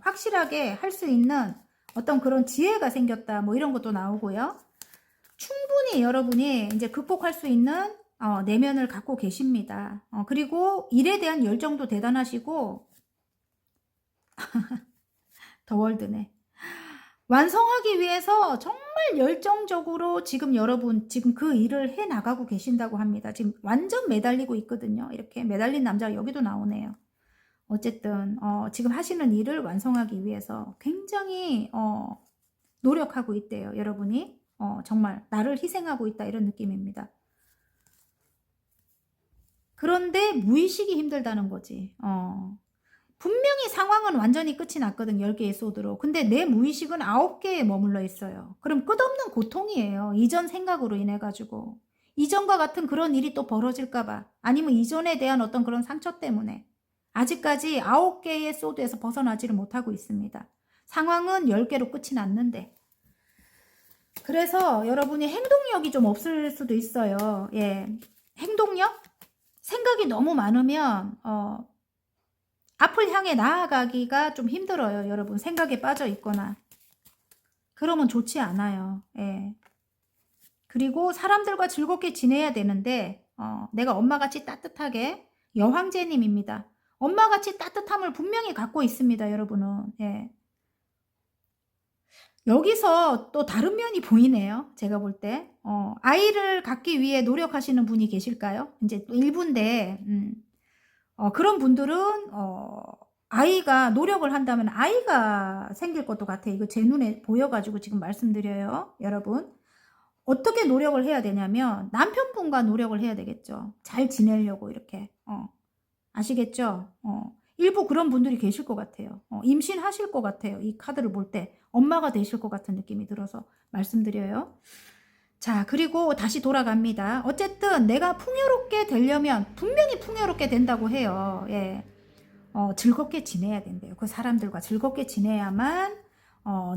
확실하게 할 수 있는 어떤 그런 지혜가 생겼다. 뭐 이런 것도 나오고요. 충분히 여러분이 이제 극복할 수 있는 내면을 갖고 계십니다. 그리고 일에 대한 열정도 대단하시고 더 월드네. 완성하기 위해서 정말 열정적으로 지금 여러분 지금 그 일을 해 나가고 계신다고 합니다. 지금 완전 매달리고 있거든요. 이렇게 매달린 남자가 여기도 나오네요. 어쨌든 지금 하시는 일을 완성하기 위해서 굉장히 노력하고 있대요. 여러분이. 정말 나를 희생하고 있다 이런 느낌입니다. 그런데 무의식이 힘들다는 거지. 분명히 상황은 완전히 끝이 났거든. 10개의 소드로. 근데 내 무의식은 9개에 머물러 있어요. 그럼 끝없는 고통이에요. 이전 생각으로 인해 가지고. 이전과 같은 그런 일이 또 벌어질까 봐. 아니면 이전에 대한 어떤 그런 상처 때문에. 아직까지 9개의 소드에서 벗어나지를 못하고 있습니다. 상황은 10개로 끝이 났는데. 그래서 여러분이 행동력이 좀 없을 수도 있어요. 예. 행동력? 생각이 너무 많으면 앞을 향해 나아가기가 좀 힘들어요. 여러분 생각에 빠져 있거나 그러면 좋지 않아요. 예. 그리고 사람들과 즐겁게 지내야 되는데 내가 엄마같이 따뜻하게 여황제님입니다. 엄마같이 따뜻함을 분명히 갖고 있습니다. 여러분은. 예. 여기서 또 다른 면이 보이네요. 제가 볼 때. 아이를 갖기 위해 노력하시는 분이 계실까요? 이제 또 일부인데 그런 분들은 아이가 노력을 한다면 아이가 생길 것도 같아요. 이거 제 눈에 보여가지고 지금 말씀드려요. 여러분. 어떻게 노력을 해야 되냐면 남편분과 노력을 해야 되겠죠. 잘 지내려고 이렇게. 아시겠죠? 일부 그런 분들이 계실 것 같아요. 임신하실 것 같아요. 이 카드를 볼 때. 엄마가 되실 것 같은 느낌이 들어서 말씀드려요. 자, 그리고 다시 돌아갑니다. 어쨌든 내가 풍요롭게 되려면 분명히 풍요롭게 된다고 해요. 예. 즐겁게 지내야 된대요. 그 사람들과 즐겁게 지내야만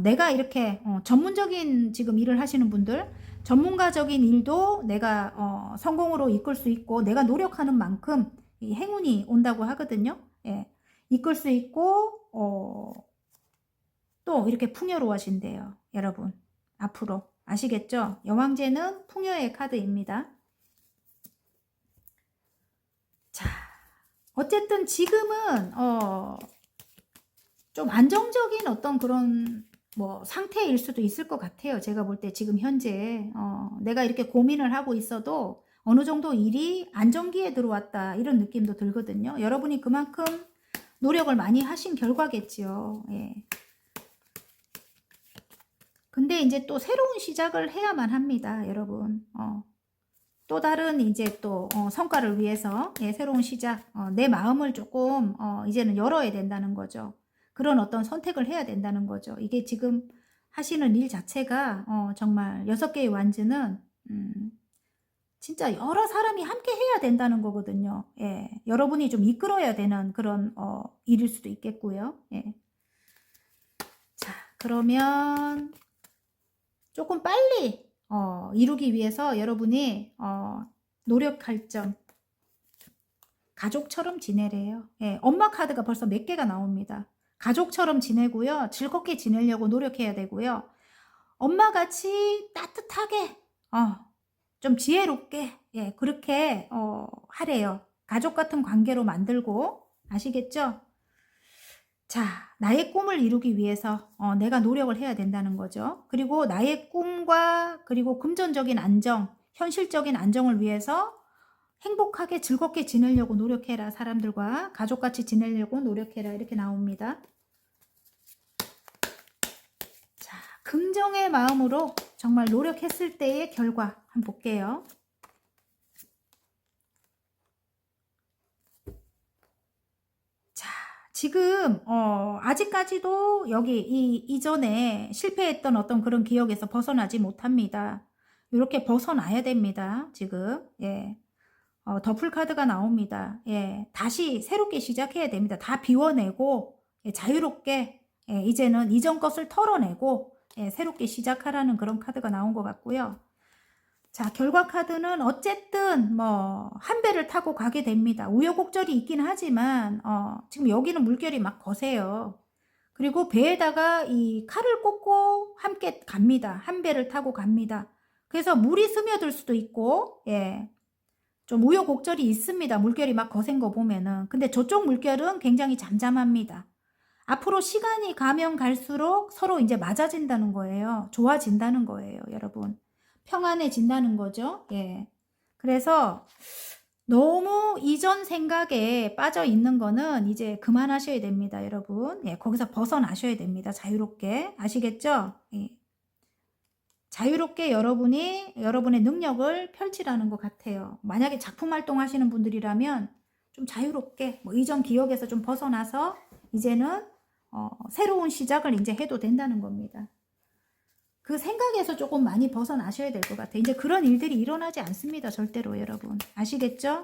내가 이렇게 전문적인 지금 일을 하시는 분들, 전문가적인 일도 내가 성공으로 이끌 수 있고 내가 노력하는 만큼 이 행운이 온다고 하거든요. 예. 이끌 수 있고 또 이렇게 풍요로워진대요. 여러분 앞으로 아시겠죠? 여왕제는 풍요의 카드입니다. 자, 어쨌든 지금은 좀 안정적인 어떤 그런 뭐 상태일 수도 있을 것 같아요. 제가 볼 때 지금 현재 내가 이렇게 고민을 하고 있어도 어느 정도 일이 안정기에 들어왔다 이런 느낌도 들거든요. 여러분이 그만큼 노력을 많이 하신 결과겠지요. 예. 근데 이제 또 새로운 시작을 해야만 합니다. 여러분. 또 다른 이제 또 성과를 위해서 새로운 시작, 내 마음을 조금 이제는 열어야 된다는 거죠. 그런 어떤 선택을 해야 된다는 거죠. 이게 지금 하시는 일 자체가 정말 6개의 완즈는 진짜 여러 사람이 함께 해야 된다는 거거든요. 예. 여러분이 좀 이끌어야 되는 그런 일일 수도 있겠고요. 예. 자, 그러면 조금 빨리 이루기 위해서 여러분이 노력할 점, 가족처럼 지내래요. 예, 엄마 카드가 벌써 몇 개가 나옵니다. 가족처럼 지내고요. 즐겁게 지내려고 노력해야 되고요. 엄마같이 따뜻하게 좀 지혜롭게 예, 그렇게 하래요. 가족 같은 관계로 만들고 아시겠죠? 자, 나의 꿈을 이루기 위해서 내가 노력을 해야 된다는 거죠. 그리고 나의 꿈과 그리고 금전적인 안정, 현실적인 안정을 위해서 행복하게 즐겁게 지내려고 노력해라. 사람들과 가족같이 지내려고 노력해라. 이렇게 나옵니다. 자, 긍정의 마음으로 정말 노력했을 때의 결과 한번 볼게요. 지금 아직까지도 여기 이전에 실패했던 어떤 그런 기억에서 벗어나지 못합니다. 이렇게 벗어나야 됩니다. 지금 예. 더플 카드가 나옵니다. 예. 다시 새롭게 시작해야 됩니다. 다 비워내고 예, 자유롭게 예, 이제는 이전 것을 털어내고 예, 새롭게 시작하라는 그런 카드가 나온 것 같고요. 자, 결과 카드는 어쨌든 뭐 한 배를 타고 가게 됩니다. 우여곡절이 있긴 하지만 지금 여기는 물결이 막 거세요. 그리고 배에다가 이 칼을 꽂고 함께 갑니다. 한 배를 타고 갑니다. 그래서 물이 스며들 수도 있고 예. 좀 우여곡절이 있습니다. 물결이 막 거센 거 보면은. 근데 저쪽 물결은 굉장히 잠잠합니다. 앞으로 시간이 가면 갈수록 서로 이제 맞아진다는 거예요. 좋아진다는 거예요, 여러분. 평안해진다는 거죠. 예. 그래서 너무 이전 생각에 빠져 있는 거는 이제 그만하셔야 됩니다, 여러분. 예, 거기서 벗어나셔야 됩니다. 자유롭게. 아시겠죠? 예. 자유롭게 여러분의 능력을 펼치라는 것 같아요. 만약에 작품 활동하시는 분들이라면 좀 자유롭게 뭐 이전 기억에서 좀 벗어나서 이제는 새로운 시작을 이제 해도 된다는 겁니다. 그 생각에서 조금 많이 벗어나셔야 될 것 같아요. 이제 그런 일들이 일어나지 않습니다. 절대로 여러분. 아시겠죠?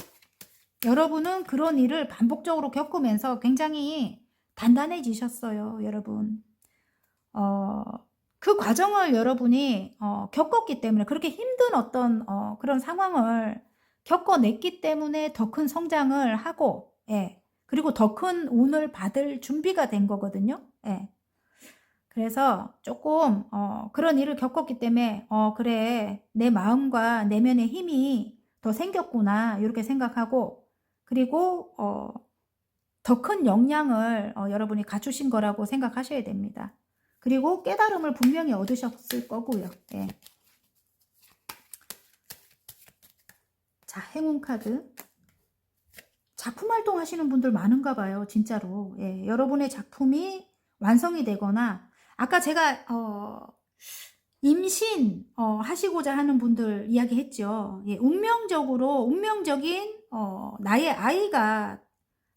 여러분은 그런 일을 반복적으로 겪으면서 굉장히 단단해지셨어요. 여러분. 그 과정을 여러분이 겪었기 때문에 그렇게 힘든 어떤 그런 상황을 겪어냈기 때문에 더 큰 성장을 하고 예. 그리고 더 큰 운을 받을 준비가 된 거거든요. 예. 그래서 조금 그런 일을 겪었기 때문에 그래 내 마음과 내면의 힘이 더 생겼구나 이렇게 생각하고 그리고 더 큰 역량을 여러분이 갖추신 거라고 생각하셔야 됩니다. 그리고 깨달음을 분명히 얻으셨을 거고요. 예. 자, 행운 카드. 작품 활동하시는 분들 많은가 봐요. 진짜로. 예. 여러분의 작품이 완성이 되거나 아까 제가 임신 하시고자 하는 분들 이야기했죠. 예, 운명적인 나의 아이가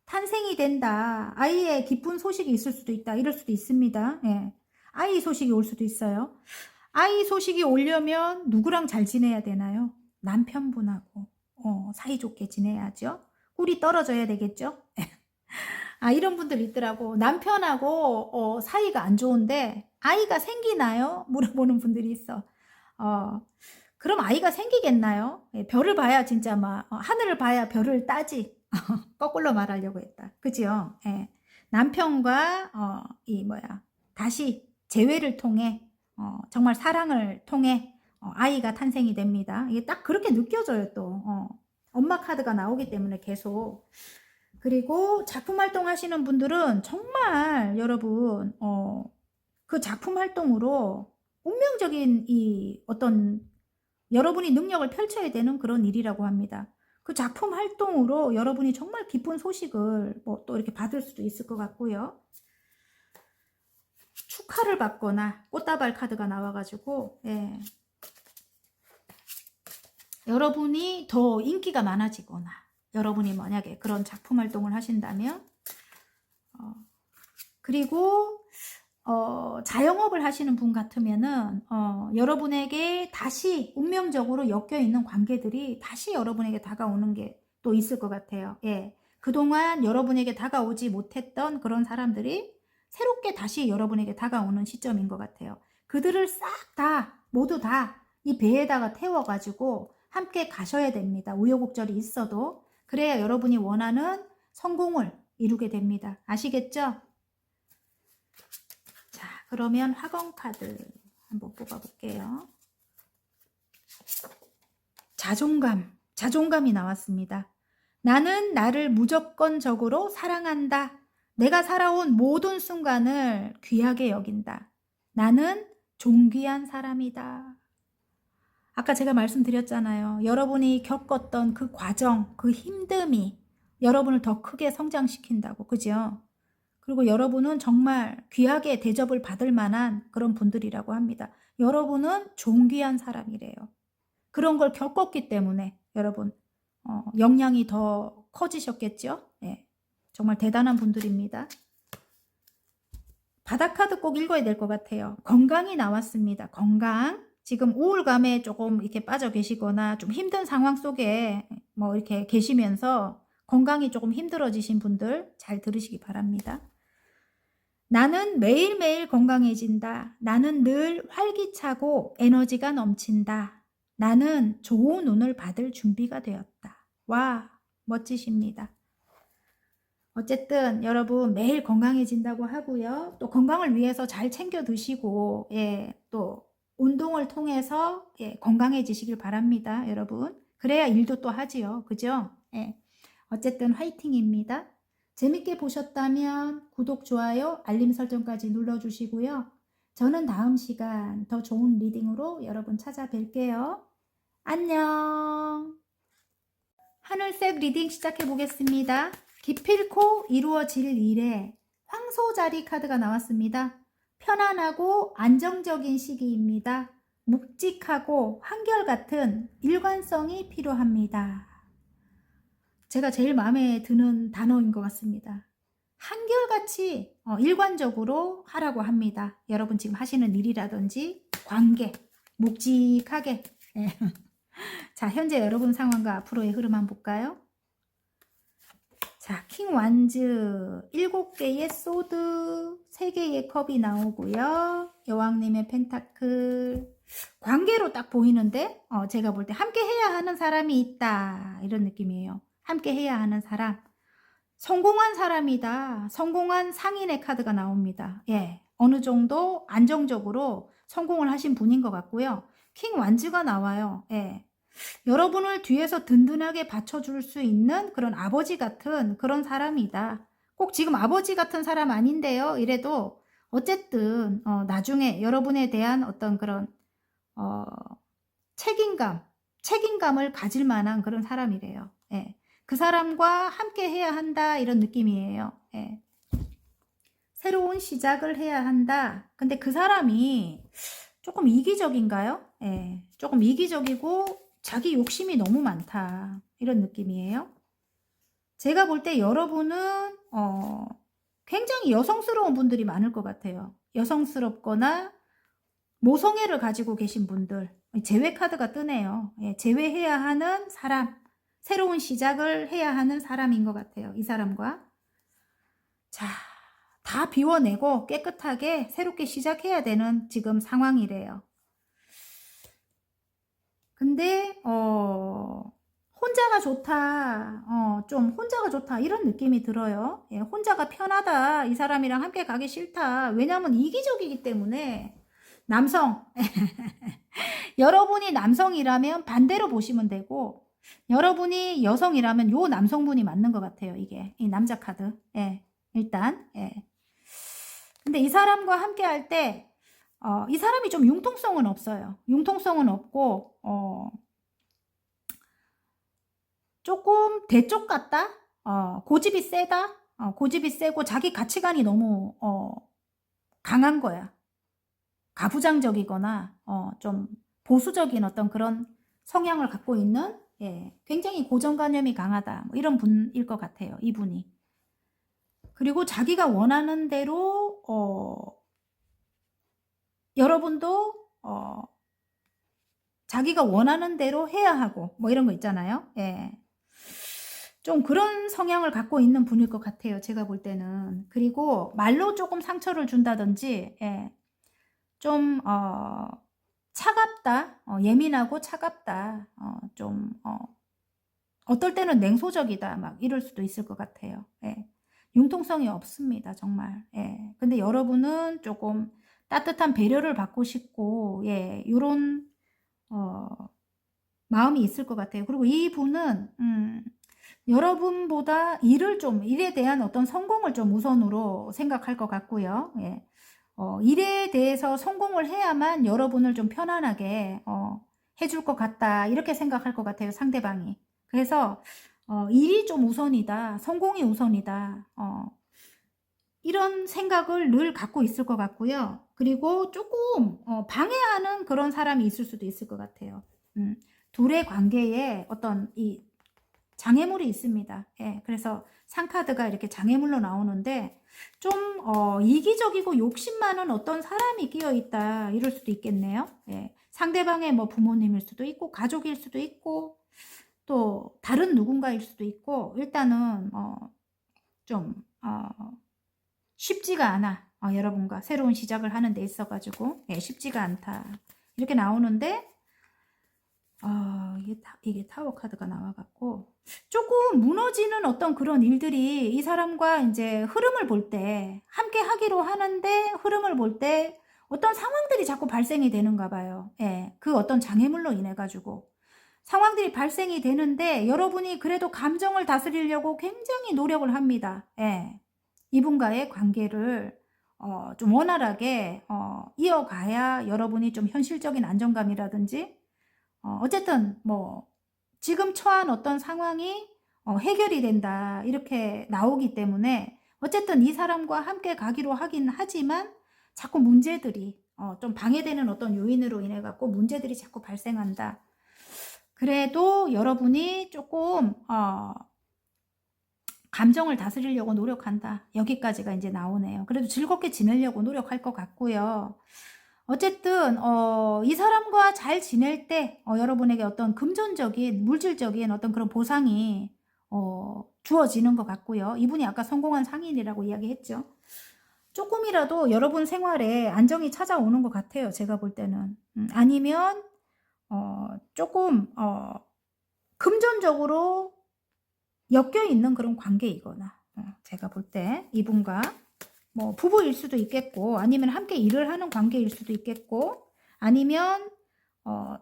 탄생이 된다. 아이의 기쁜 소식이 있을 수도 있다. 이럴 수도 있습니다. 예. 아이 소식이 올 수도 있어요. 아이 소식이 오려면 누구랑 잘 지내야 되나요? 남편분하고 사이좋게 지내야죠. 꿀이 떨어져야 되겠죠? 아, 이런 분들 있더라고. 남편하고 사이가 안 좋은데 아이가 생기나요? 물어보는 분들이 있어. 그럼 아이가 생기겠나요? 예, 별을 봐야 진짜 막 하늘을 봐야 별을 따지. 거꾸로 말하려고 했다. 그죠? 예. 남편과 다시 재회를 통해 정말 사랑을 통해 아이가 탄생이 됩니다. 이게 딱 그렇게 느껴져요. 또 엄마 카드가 나오기 때문에 계속. 그리고 작품 활동 하시는 분들은 정말 여러분 그 작품 활동으로 운명적인 이 어떤 여러분이 능력을 펼쳐야 되는 그런 일이라고 합니다. 그 작품 활동으로 여러분이 정말 기쁜 소식을 뭐 또 이렇게 받을 수도 있을 것 같고요. 축하를 받거나 꽃다발 카드가 나와가지고 예. 여러분이 더 인기가 많아지거나 여러분이 만약에 그런 작품 활동을 하신다면 그리고 자영업을 하시는 분 같으면은 여러분에게 다시 운명적으로 엮여있는 관계들이 다시 여러분에게 다가오는 게 또 있을 것 같아요. 예. 그동안 여러분에게 다가오지 못했던 그런 사람들이 새롭게 다시 여러분에게 다가오는 시점인 것 같아요. 그들을 싹 다 모두 다 이 배에다가 태워가지고 함께 가셔야 됩니다. 우여곡절이 있어도. 그래야 여러분이 원하는 성공을 이루게 됩니다. 아시겠죠? 자, 그러면 화건 카드 한번 뽑아볼게요. 자존감이 나왔습니다. 나는 나를 무조건적으로 사랑한다. 내가 살아온 모든 순간을 귀하게 여긴다. 나는 존귀한 사람이다. 아까 제가 말씀드렸잖아요. 여러분이 겪었던 그 과정, 그 힘듦이 여러분을 더 크게 성장시킨다고. 그죠? 그리고 여러분은 정말 귀하게 대접을 받을 만한 그런 분들이라고 합니다. 여러분은 존귀한 사람이래요. 그런 걸 겪었기 때문에 여러분 역량이 더 커지셨겠죠? 예, 정말 대단한 분들입니다. 바다카드 꼭 읽어야 될 것 같아요. 건강이 나왔습니다. 건강. 지금 우울감에 조금 이렇게 빠져 계시거나 좀 힘든 상황 속에 뭐 이렇게 계시면서 건강이 조금 힘들어지신 분들 잘 들으시기 바랍니다. 나는 매일매일 건강해진다. 나는 늘 활기차고 에너지가 넘친다. 나는 좋은 운을 받을 준비가 되었다. 와, 멋지십니다. 어쨌든 여러분 매일 건강해진다고 하고요. 또 건강을 위해서 잘 챙겨 드시고 예, 또 운동을 통해서 예, 건강해지시길 바랍니다. 여러분. 그래야 일도 또 하지요. 그죠? 예. 어쨌든 화이팅입니다. 재밌게 보셨다면 구독, 좋아요, 알림 설정까지 눌러주시고요. 저는 다음 시간 더 좋은 리딩으로 여러분 찾아뵐게요. 안녕. 하늘색 리딩 시작해 보겠습니다. 기필코 이루어질 일에 황소자리 카드가 나왔습니다. 편안하고 안정적인 시기입니다. 묵직하고 한결같은 일관성이 필요합니다. 제가 제일 마음에 드는 단어인 것 같습니다. 한결같이 일관적으로 하라고 합니다. 여러분 지금 하시는 일이라든지 관계, 묵직하게. 예. 자, 현재 여러분 상황과 앞으로의 흐름 한번 볼까요? 자, 킹 완즈 7개의 소드, 3개의 컵이 나오고요. 여왕님의 펜타클. 관계로 딱 보이는데 제가 볼 때 함께 해야 하는 사람이 있다, 이런 느낌이에요. 함께 해야 하는 사람. 성공한 사람이다. 성공한 상인의 카드가 나옵니다. 예, 어느 정도 안정적으로 성공을 하신 분인 것 같고요. 킹 완즈가 나와요. 예, 여러분을 뒤에서 든든하게 받쳐줄 수 있는 그런 아버지 같은 그런 사람이다. 꼭 지금 아버지 같은 사람 아닌데요. 이래도 어쨌든 나중에 여러분에 대한 어떤 그런 책임감을 가질 만한 그런 사람이래요. 예. 그 사람과 함께 해야 한다, 이런 느낌이에요. 예. 새로운 시작을 해야 한다. 근데 그 사람이 조금 이기적인가요? 예. 조금 이기적이고 자기 욕심이 너무 많다, 이런 느낌이에요. 제가 볼 때 여러분은 굉장히 여성스러운 분들이 많을 것 같아요. 여성스럽거나 모성애를 가지고 계신 분들. 재회 카드가 뜨네요. 예, 재회해야 하는 사람, 새로운 시작을 해야 하는 사람인 것 같아요. 이 사람과. 자, 다 비워내고 깨끗하게 새롭게 시작해야 되는 지금 상황이래요. 근데 혼자가 좋다, 좀 혼자가 좋다, 이런 느낌이 들어요. 예, 혼자가 편하다, 이 사람이랑 함께 가기 싫다. 왜냐하면 이기적이기 때문에. 남성. 여러분이 남성이라면 반대로 보시면 되고, 여러분이 여성이라면 요 남성분이 맞는 것 같아요. 이게 이 남자 카드. 예, 일단. 예. 근데 이 사람과 함께 할 때 이 사람이 좀 융통성은 없어요. 융통성은 없고 조금 대쪽 같다. 고집이 세다. 고집이 세고 자기 가치관이 너무 강한 거야. 가부장적이거나 좀 보수적인 어떤 그런 성향을 갖고 있는, 예, 굉장히 고정관념이 강하다, 뭐 이런 분일 것 같아요. 이분이. 그리고 자기가 원하는 대로 여러분도 자기가 원하는 대로 해야 하고 뭐 이런 거 있잖아요. 예. 좀 그런 성향을 갖고 있는 분일 것 같아요. 제가 볼 때는. 그리고 말로 조금 상처를 준다든지, 예. 좀 차갑다. 예민하고 차갑다. 좀 어떨 때는 냉소적이다, 막 이럴 수도 있을 것 같아요. 예. 융통성이 없습니다, 정말. 예. 근데 여러분은 조금 따뜻한 배려를 받고 싶고, 예, 요런 마음이 있을 것 같아요. 그리고 이분은 여러분보다 일에 대한 어떤 성공을 좀 우선으로 생각할 것 같고요. 예. 일에 대해서 성공을 해야만 여러분을 좀 편안하게 해줄 것 같다, 이렇게 생각할 것 같아요, 상대방이. 그래서 일이 좀 우선이다, 성공이 우선이다, 이런 생각을 늘 갖고 있을 것 같고요. 그리고 조금 방해하는 그런 사람이 있을 수도 있을 것 같아요. 둘의 관계에 어떤 이 장애물이 있습니다. 예, 그래서 상카드가 이렇게 장애물로 나오는데 좀 이기적이고 욕심 많은 어떤 사람이 끼어 있다, 이럴 수도 있겠네요. 예, 상대방의 뭐 부모님일 수도 있고 가족일 수도 있고 또 다른 누군가일 수도 있고, 일단은 좀 쉽지가 않아. 여러분과 새로운 시작을 하는 데 있어가지고, 예, 쉽지가 않다, 이렇게 나오는데 이게 타워 카드가 나와갖고 조금 무너지는 어떤 그런 일들이 이 사람과 이제 흐름을 볼 때, 함께 하기로 하는데 흐름을 볼 때 어떤 상황들이 자꾸 발생이 되는가 봐요. 예, 그 어떤 장애물로 인해 가지고 상황들이 발생이 되는데 여러분이 그래도 감정을 다스리려고 굉장히 노력을 합니다. 예, 이분과의 관계를 좀 원활하게 이어가야 여러분이 좀 현실적인 안정감이라든지 어쨌든 뭐 지금 처한 어떤 상황이 해결이 된다, 이렇게 나오기 때문에 어쨌든 이 사람과 함께 가기로 하긴 하지만 자꾸 문제들이 좀 방해되는 어떤 요인으로 인해 갖고 문제들이 자꾸 발생한다. 그래도 여러분이 조금 감정을 다스리려고 노력한다. 여기까지가 이제 나오네요. 그래도 즐겁게 지내려고 노력할 것 같고요. 어쨌든 이 사람과 잘 지낼 때 여러분에게 어떤 금전적인 물질적인 어떤 그런 보상이 주어지는 것 같고요. 이분이 아까 성공한 상인이라고 이야기했죠. 조금이라도 여러분 생활에 안정이 찾아오는 것 같아요. 제가 볼 때는. 아니면 조금 금전적으로 엮여 있는 그런 관계이거나 제가 볼 때 이분과 뭐 부부일 수도 있겠고 아니면 함께 일을 하는 관계일 수도 있겠고 아니면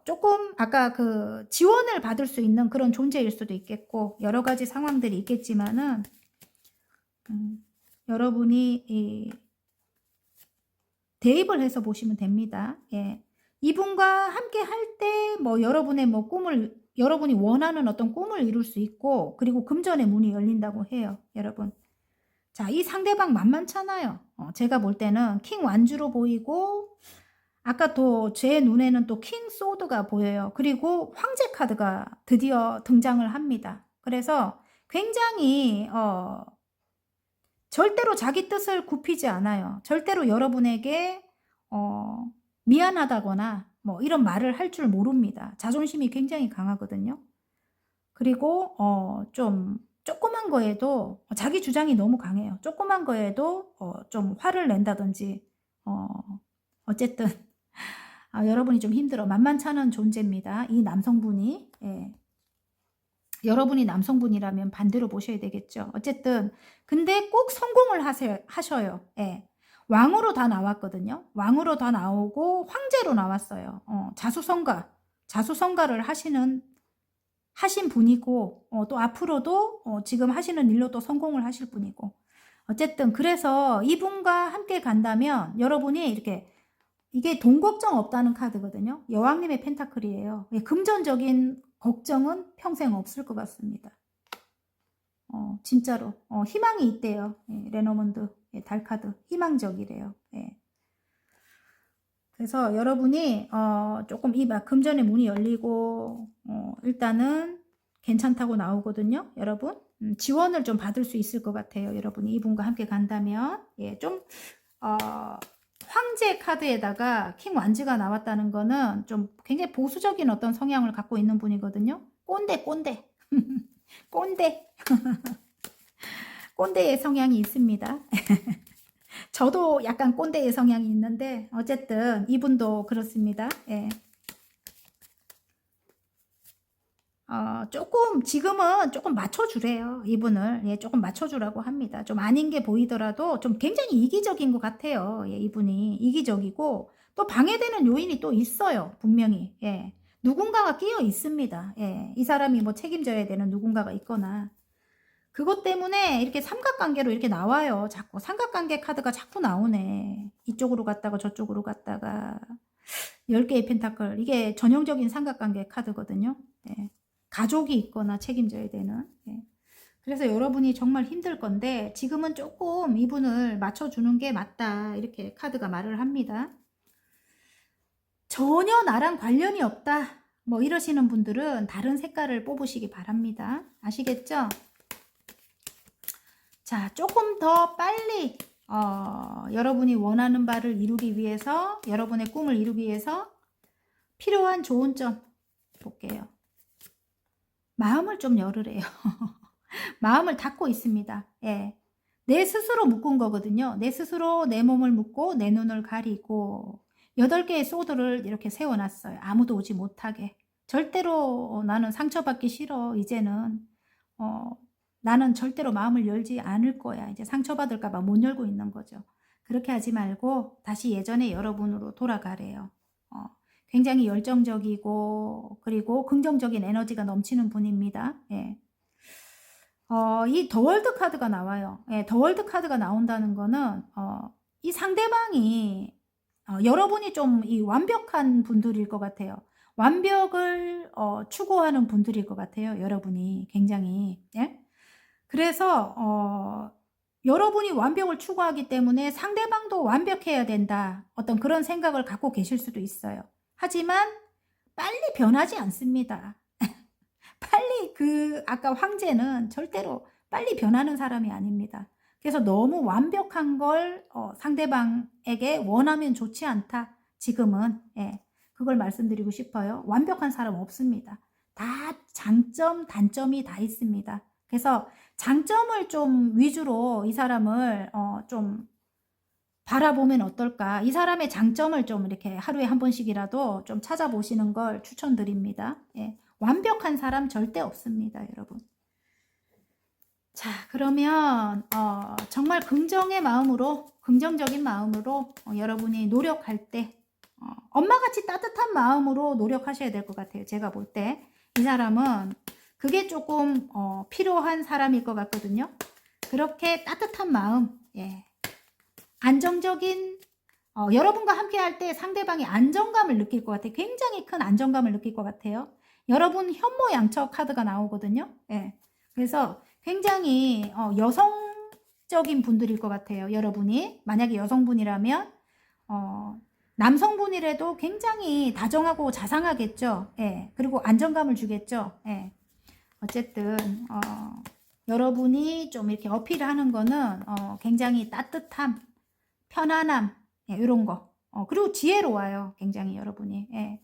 조금 아까 그 지원을 받을 수 있는 그런 존재일 수도 있겠고 여러 가지 상황들이 있겠지만은 여러분이 대입을 해서 보시면 됩니다. 예. 이분과 함께 할 때 뭐 여러분의 뭐 꿈을 여러분이 원하는 어떤 꿈을 이룰 수 있고 그리고 금전의 문이 열린다고 해요. 여러분. 자, 이 상대방 만만찮아요. 제가 볼 때는 킹 완주로 보이고 아까 또 제 눈에는 또 킹 소드가 보여요. 그리고 황제 카드가 드디어 등장을 합니다. 그래서 굉장히 절대로 자기 뜻을 굽히지 않아요. 절대로 여러분에게 미안하다거나 뭐 이런 말을 할 줄 모릅니다. 자존심이 굉장히 강하거든요. 그리고 좀 조그만 거에도 자기 주장이 너무 강해요. 조그만 거에도 좀 화를 낸다든지 어쨌든 여러분이 좀 힘들어 만만찮은 존재입니다. 이 남성분이 예. 여러분이 남성분이라면 반대로 보셔야 되겠죠. 어쨌든 근데 꼭 성공을 하셔요. 예. 왕으로 다 나왔거든요. 왕으로 다 나오고 황제로 나왔어요. 자수성가를 하신 분이고 또 앞으로도 지금 하시는 일로 또 성공을 하실 분이고 어쨌든 그래서 이분과 함께 간다면 여러분이 이렇게 이게 돈 걱정 없다는 카드거든요. 여왕님의 펜타클이에요. 금전적인 걱정은 평생 없을 것 같습니다. 진짜로 희망이 있대요. 예, 레노먼드 달카드 희망적이래요. 예. 그래서 여러분이 조금 이 금전의 문이 열리고 일단은 괜찮다고 나오거든요. 여러분 지원을 좀 받을 수 있을 것 같아요. 여러분이 이분과 함께 간다면 예, 좀 황제 카드에다가 킹 완즈가 나왔다는 거는 좀 굉장히 보수적인 어떤 성향을 갖고 있는 분이거든요. 꼰대 꼰대 꼰대의 성향이 있습니다. 저도 약간 꼰대의 성향이 있는데 어쨌든 이분도 그렇습니다. 예. 조금 지금은 조금 맞춰주래요. 이분을 예, 조금 맞춰주라고 합니다. 좀 아닌 게 보이더라도 좀 굉장히 이기적인 것 같아요. 예, 이분이 이기적이고 또 방해되는 요인이 또 있어요. 분명히 예. 누군가가 끼어 있습니다. 예. 이 사람이 뭐 책임져야 되는 누군가가 있거나 그것 때문에 이렇게 삼각관계로 이렇게 나와요. 자꾸 삼각관계 카드가 자꾸 나오네. 이쪽으로 갔다가 저쪽으로 갔다가 10개의 펜타클 이게 전형적인 삼각관계 카드거든요. 예. 가족이 있거나 책임져야 되는 예. 그래서 여러분이 정말 힘들 건데 지금은 조금 이분을 맞춰주는 게 맞다 이렇게 카드가 말을 합니다. 전혀 나랑 관련이 없다 뭐 이러시는 분들은 다른 색깔을 뽑으시기 바랍니다. 아시겠죠? 자, 조금 더 빨리 여러분이 원하는 바를 이루기 위해서 여러분의 꿈을 이루기 위해서 필요한 좋은 점 볼게요. 마음을 좀 열으래요. 마음을 닫고 있습니다. 예. 내 스스로 묶은 거거든요. 내 스스로 내 몸을 묶고 내 눈을 가리고 8개의 소드를 이렇게 세워놨어요. 아무도 오지 못하게. 절대로 나는 상처받기 싫어. 이제는 나는 절대로 마음을 열지 않을 거야. 이제 상처받을까 봐 못 열고 있는 거죠. 그렇게 하지 말고 다시 예전의 여러분으로 돌아가래요. 굉장히 열정적이고 그리고 긍정적인 에너지가 넘치는 분입니다. 예. 이 더월드 카드가 나와요. 예, 더월드 카드가 나온다는 거는 이 상대방이 여러분이 좀 이 완벽한 분들일 것 같아요. 완벽을 추구하는 분들일 것 같아요. 여러분이 굉장히 예? 그래서 여러분이 완벽을 추구하기 때문에 상대방도 완벽해야 된다. 어떤 그런 생각을 갖고 계실 수도 있어요. 하지만 빨리 변하지 않습니다. 빨리 아까 황제는 절대로 빨리 변하는 사람이 아닙니다. 그래서 너무 완벽한 걸 상대방에게 원하면 좋지 않다. 지금은 예, 그걸 말씀드리고 싶어요. 완벽한 사람 없습니다. 다 장점, 단점이 다 있습니다. 그래서 장점을 좀 위주로 이 사람을 좀 바라보면 어떨까? 이 사람의 장점을 좀 이렇게 하루에 한 번씩이라도 좀 찾아보시는 걸 추천드립니다. 예, 완벽한 사람 절대 없습니다, 여러분. 자, 그러면 정말 긍정의 마음으로, 긍정적인 마음으로 여러분이 노력할 때 엄마같이 따뜻한 마음으로 노력하셔야 될 것 같아요. 제가 볼 때 이 사람은 그게 조금 필요한 사람일 것 같거든요. 그렇게 따뜻한 마음, 예, 안정적인 여러분과 함께 할 때 상대방이 안정감을 느낄 것 같아요. 굉장히 큰 안정감을 느낄 것 같아요. 여러분 현모양처 카드가 나오거든요. 예, 그래서 굉장히 여성적인 분들일 것 같아요. 여러분이 만약에 여성분이라면 남성분이라도 굉장히 다정하고 자상하겠죠. 예, 그리고 안정감을 주겠죠. 예, 어쨌든 여러분이 좀 이렇게 어필하는 거는 굉장히 따뜻함, 편안함, 예, 이런 거. 그리고 지혜로워요. 굉장히 여러분이. 예.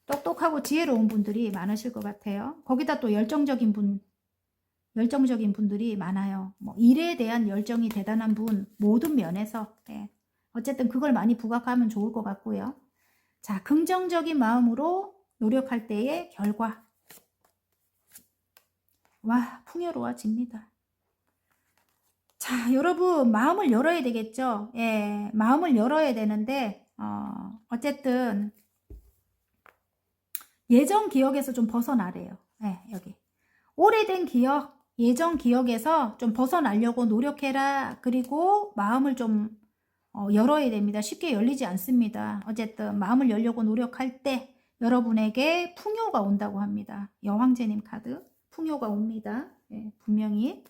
똑똑하고 지혜로운 분들이 많으실 것 같아요. 거기다 또 열정적인 분들이 많아요. 뭐 일에 대한 열정이 대단한 분, 모든 면에서. 예. 어쨌든 그걸 많이 부각하면 좋을 것 같고요. 자, 긍정적인 마음으로 노력할 때의 결과. 와, 풍요로워집니다. 자, 여러분 마음을 열어야 되겠죠. 예, 마음을 열어야 되는데 어쨌든 예전 기억에서 좀 벗어나래요. 예, 여기 오래된 기억, 예전 기억에서 좀 벗어나려고 노력해라. 그리고 마음을 좀 열어야 됩니다. 쉽게 열리지 않습니다. 어쨌든 마음을 열려고 노력할 때 여러분에게 풍요가 온다고 합니다. 여왕제님 카드 풍요가 옵니다. 예, 분명히.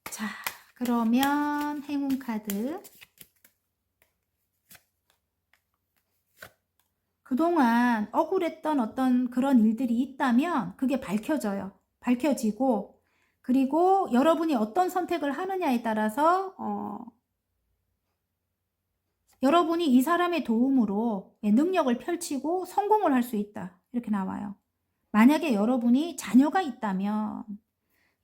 자, 그러면 행운 카드. 그동안 억울했던 어떤 그런 일들이 있다면 그게 밝혀져요. 밝혀지고, 그리고 여러분이 어떤 선택을 하느냐에 따라서 여러분이 이 사람의 도움으로 능력을 펼치고 성공을 할 수 있다. 이렇게 나와요. 만약에 여러분이 자녀가 있다면,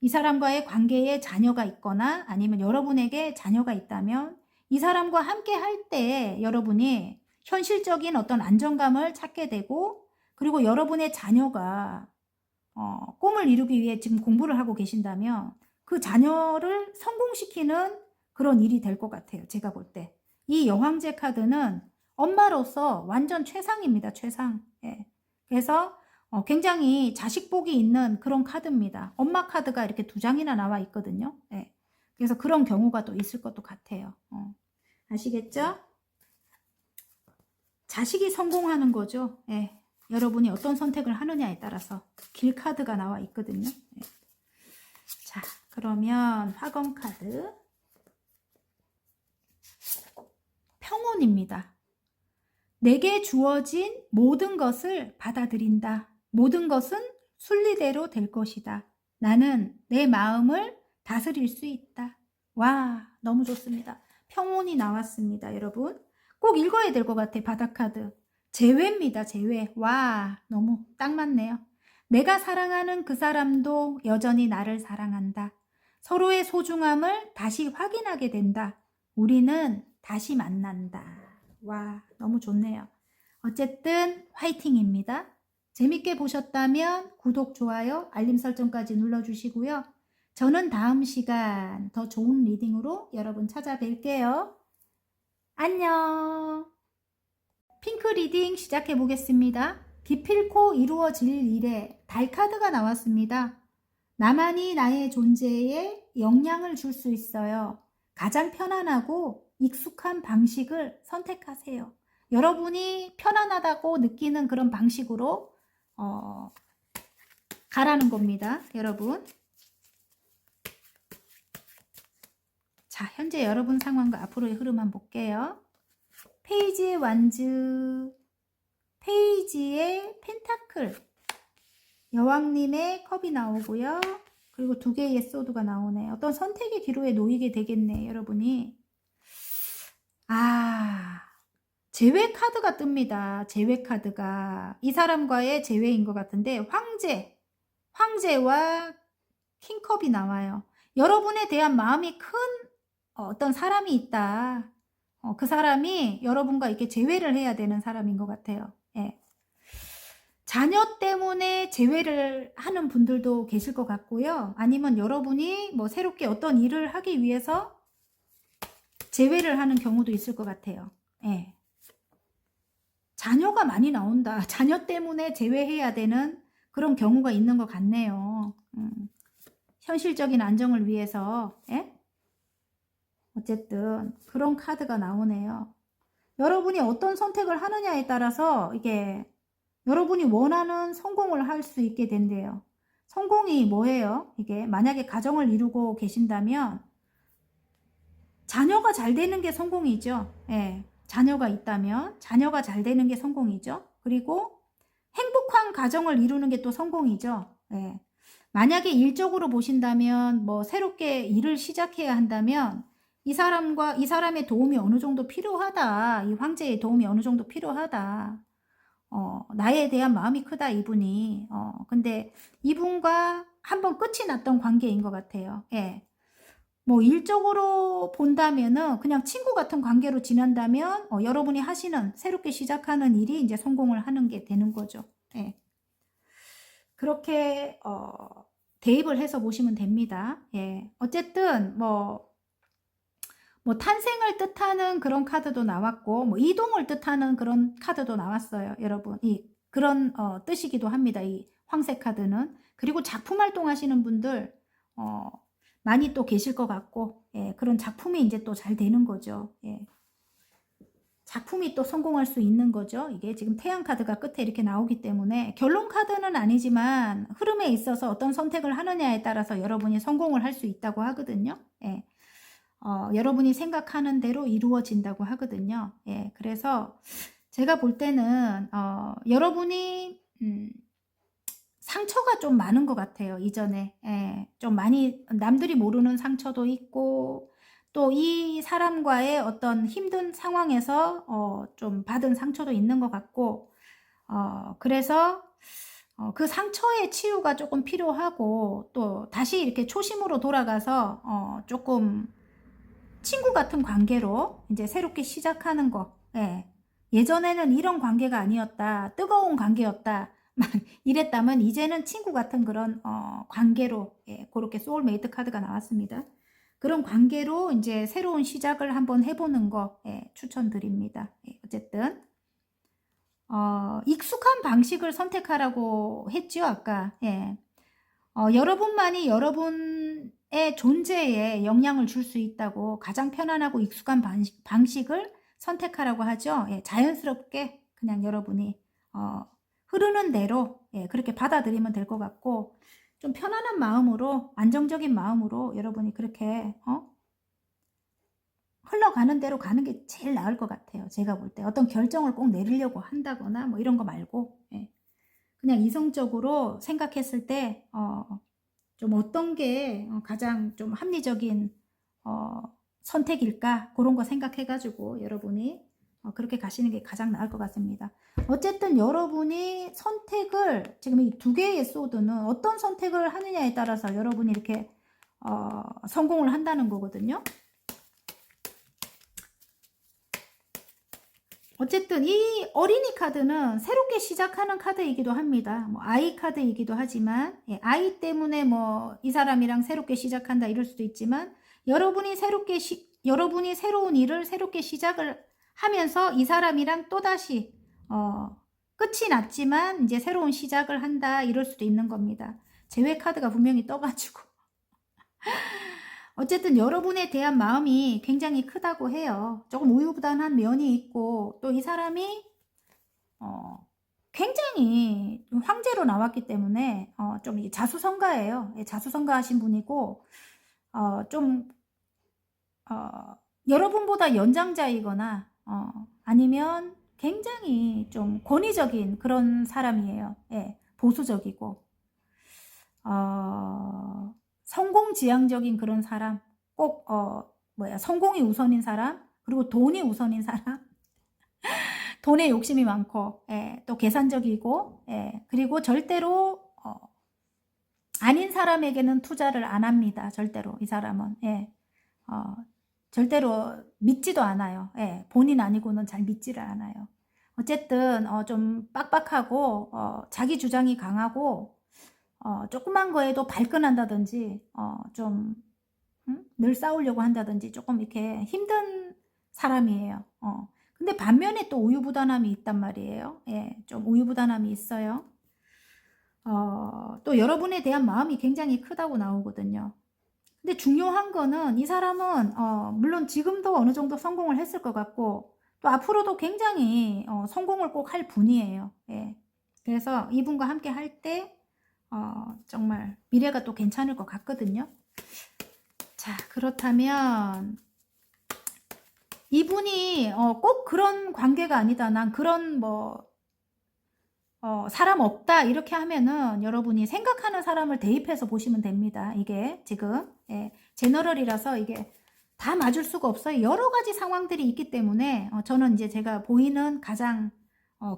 이 사람과의 관계에 자녀가 있거나 아니면 여러분에게 자녀가 있다면 이 사람과 함께 할 때 여러분이 현실적인 어떤 안정감을 찾게 되고, 그리고 여러분의 자녀가 꿈을 이루기 위해 지금 공부를 하고 계신다면 그 자녀를 성공시키는 그런 일이 될 것 같아요. 제가 볼 때. 이 여왕제 카드는 엄마로서 완전 최상입니다. 최상. 예. 그래서 굉장히 자식복이 있는 그런 카드입니다. 엄마 카드가 이렇게 2장이나 나와 있거든요. 예. 그래서 그런 경우가 또 있을 것도 같아요. 아시겠죠? 자식이 성공하는 거죠. 예. 여러분이 어떤 선택을 하느냐에 따라서 길 카드가 나와 있거든요. 예. 자, 그러면 화검 카드. 평온입니다. 내게 주어진 모든 것을 받아들인다. 모든 것은 순리대로 될 것이다. 나는 내 마음을 다스릴 수 있다. 와, 너무 좋습니다. 평온이 나왔습니다, 여러분. 꼭 읽어야 될 것 같아, 바닥카드. 재회입니다, 재회. 와, 너무 딱 맞네요. 내가 사랑하는 그 사람도 여전히 나를 사랑한다. 서로의 소중함을 다시 확인하게 된다. 우리는 다시 만난다. 와, 너무 좋네요. 어쨌든 화이팅입니다. 재밌게 보셨다면 구독, 좋아요, 알림 설정까지 눌러주시고요. 저는 다음 시간 더 좋은 리딩으로 여러분 찾아뵐게요. 안녕. 핑크 리딩 시작해 보겠습니다. 기필코 이루어질 일에 달 카드가 나왔습니다. 나만이 나의 존재에 영향을 줄 수 있어요. 가장 편안하고 익숙한 방식을 선택하세요. 여러분이 편안하다고 느끼는 그런 방식으로 가라는 겁니다. 여러분. 자, 현재 여러분 상황과 앞으로의 흐름 한번 볼게요. 페이지의 완즈, 페이지의 펜타클, 여왕님의 컵이 나오고요. 그리고 두 개의 소드가 나오네. 어떤 선택의 기로에 놓이게 되겠네, 여러분이. 제외 카드가 뜹니다. 제외 카드가. 이 사람과의 제외인 것 같은데, 황제와 킹컵이 나와요. 여러분에 대한 마음이 큰 어떤 사람이 있다. 그 사람이 여러분과 이렇게 재회를 해야 되는 사람인 것 같아요. 예. 자녀 때문에 재회를 하는 분들도 계실 것 같고요. 아니면 여러분이 뭐 새롭게 어떤 일을 하기 위해서 재회를 하는 경우도 있을 것 같아요. 예. 자녀가 많이 나온다. 자녀 때문에 재회해야 되는 그런 경우가 있는 것 같네요. 현실적인 안정을 위해서. 예? 어쨌든 그런 카드가 나오네요. 여러분이 어떤 선택을 하느냐에 따라서 이게 여러분이 원하는 성공을 할 수 있게 된대요. 성공이 뭐예요? 이게 만약에 가정을 이루고 계신다면 자녀가 잘 되는 게 성공이죠. 예. 자녀가 있다면 자녀가 잘 되는 게 성공이죠. 그리고 행복한 가정을 이루는 게 또 성공이죠. 예. 만약에 일적으로 보신다면 뭐 새롭게 일을 시작해야 한다면 이 사람의 도움이 어느 정도 필요하다. 이 황제의 도움이 어느 정도 필요하다. 나에 대한 마음이 크다, 이분이. 근데 이분과 한번 끝이 났던 관계인 것 같아요. 예. 뭐 일적으로 본다면은 그냥 친구 같은 관계로 지낸다면 여러분이 하시는 새롭게 시작하는 일이 이제 성공을 하는 게 되는 거죠. 예. 그렇게 대입을 해서 보시면 됩니다. 예. 어쨌든 뭐 탄생을 뜻하는 그런 카드도 나왔고 뭐 이동을 뜻하는 그런 카드도 나왔어요. 여러분 그런 뜻이기도 합니다. 이 황색 카드는. 그리고 작품 활동하시는 분들 많이 또 계실 것 같고, 예, 그런 작품이 이제 또 잘 되는 거죠. 예. 작품이 또 성공할 수 있는 거죠. 이게 지금 태양 카드가 끝에 이렇게 나오기 때문에 결론 카드는 아니지만 흐름에 있어서 어떤 선택을 하느냐에 따라서 여러분이 성공을 할 수 있다고 하거든요. 예. 여러분이 생각하는 대로 이루어진다고 하거든요. 예. 그래서 제가 볼 때는 여러분이 상처가 좀 많은 것 같아요. 이전에. 예, 좀 많이 남들이 모르는 상처도 있고 또 이 사람과의 어떤 힘든 상황에서 좀 받은 상처도 있는 것 같고 그래서 그 상처의 치유가 조금 필요하고 또 다시 이렇게 초심으로 돌아가서 조금 친구 같은 관계로 이제 새롭게 시작하는 거. 예. 예전에는 이런 관계가 아니었다. 뜨거운 관계였다. 막 이랬다면 이제는 친구 같은 그런 관계로, 예, 그렇게 소울메이트 카드가 나왔습니다. 그런 관계로 이제 새로운 시작을 한번 해보는 거, 예, 추천드립니다. 예, 어쨌든 익숙한 방식을 선택하라고 했죠, 아까. 예. 여러분만이 여러분의 존재에 영향을 줄 수 있다고 가장 편안하고 익숙한 방식을 선택하라고 하죠. 예, 자연스럽게 그냥 여러분이 흐르는 대로, 예, 그렇게 받아들이면 될 것 같고 좀 편안한 마음으로 안정적인 마음으로 여러분이 그렇게 흘러가는 대로 가는 게 제일 나을 것 같아요. 제가 볼 때 어떤 결정을 꼭 내리려고 한다거나 뭐 이런 거 말고, 예. 그냥 이성적으로 생각했을 때 좀 어떤 게 가장 좀 합리적인 선택일까 그런 거 생각해가지고 여러분이 그렇게 가시는 게 가장 나을 것 같습니다. 어쨌든 여러분이 선택을 지금 이 두 개의 소드는 어떤 선택을 하느냐에 따라서 여러분이 이렇게 성공을 한다는 거거든요. 어쨌든 이 어린이 카드는 새롭게 시작하는 카드이기도 합니다. 뭐 아이 카드이기도 하지만, 예, 아이 때문에 뭐 이 사람이랑 새롭게 시작한다 이럴 수도 있지만 여러분이 새로운 일을 새롭게 시작을 하면서 이 사람이랑 또다시 끝이 났지만 이제 새로운 시작을 한다 이럴 수도 있는 겁니다. 제외 카드가 분명히 떠가지고 어쨌든 여러분에 대한 마음이 굉장히 크다고 해요. 조금 우유부단한 면이 있고 또 이 사람이 굉장히 황제로 나왔기 때문에 좀 자수성가예요. 자수성가하신 분이고 좀 여러분보다 연장자이거나 아니면 굉장히 좀 권위적인 그런 사람이에요. 예, 보수적이고 성공지향적인 그런 사람, 꼭 성공이 우선인 사람, 그리고 돈이 우선인 사람, 돈에 욕심이 많고, 예, 또 계산적이고, 예, 그리고 절대로 아닌 사람에게는 투자를 안 합니다. 절대로 이 사람은, 예, 절대로 믿지도 않아요. 예, 본인 아니고는 잘 믿지를 않아요. 어쨌든 좀 빡빡하고 자기 주장이 강하고 조그만 거에도 발끈한다든지 좀 늘 싸우려고 한다든지 조금 이렇게 힘든 사람이에요. 근데 반면에 또 우유부단함이 있단 말이에요. 예, 좀 우유부단함이 있어요. 또 여러분에 대한 마음이 굉장히 크다고 나오거든요. 근데 중요한 거는 이 사람은 물론 지금도 어느 정도 성공을 했을 것 같고 또 앞으로도 굉장히 성공을 꼭 할 분이에요. 예. 그래서 이분과 함께 할 때 정말 미래가 또 괜찮을 것 같거든요. 자, 그렇다면 이분이 꼭 그런 관계가 아니다. 난 그런 사람 없다 이렇게 하면은 여러분이 생각하는 사람을 대입해서 보시면 됩니다. 이게 지금 제너럴이라서 이게 다 맞을 수가 없어요. 여러 가지 상황들이 있기 때문에 저는 이제 제가 보이는 가장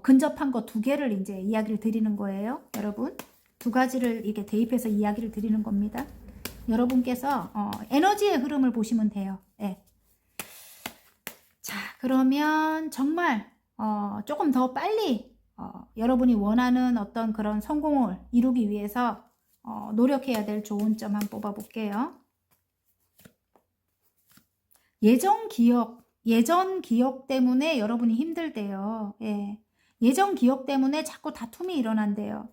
근접한 거 2개를 이제 이야기를 드리는 거예요. 여러분 2가지를 이렇게 대입해서 이야기를 드리는 겁니다. 여러분께서 에너지의 흐름을 보시면 돼요. 예. 자, 그러면 정말 조금 더 빨리 여러분이 원하는 어떤 그런 성공을 이루기 위해서 노력해야 될 좋은 점 한번 뽑아 볼게요. 예전 기억 때문에 여러분이 힘들대요. 예. 예전 기억 때문에 자꾸 다툼이 일어난대요.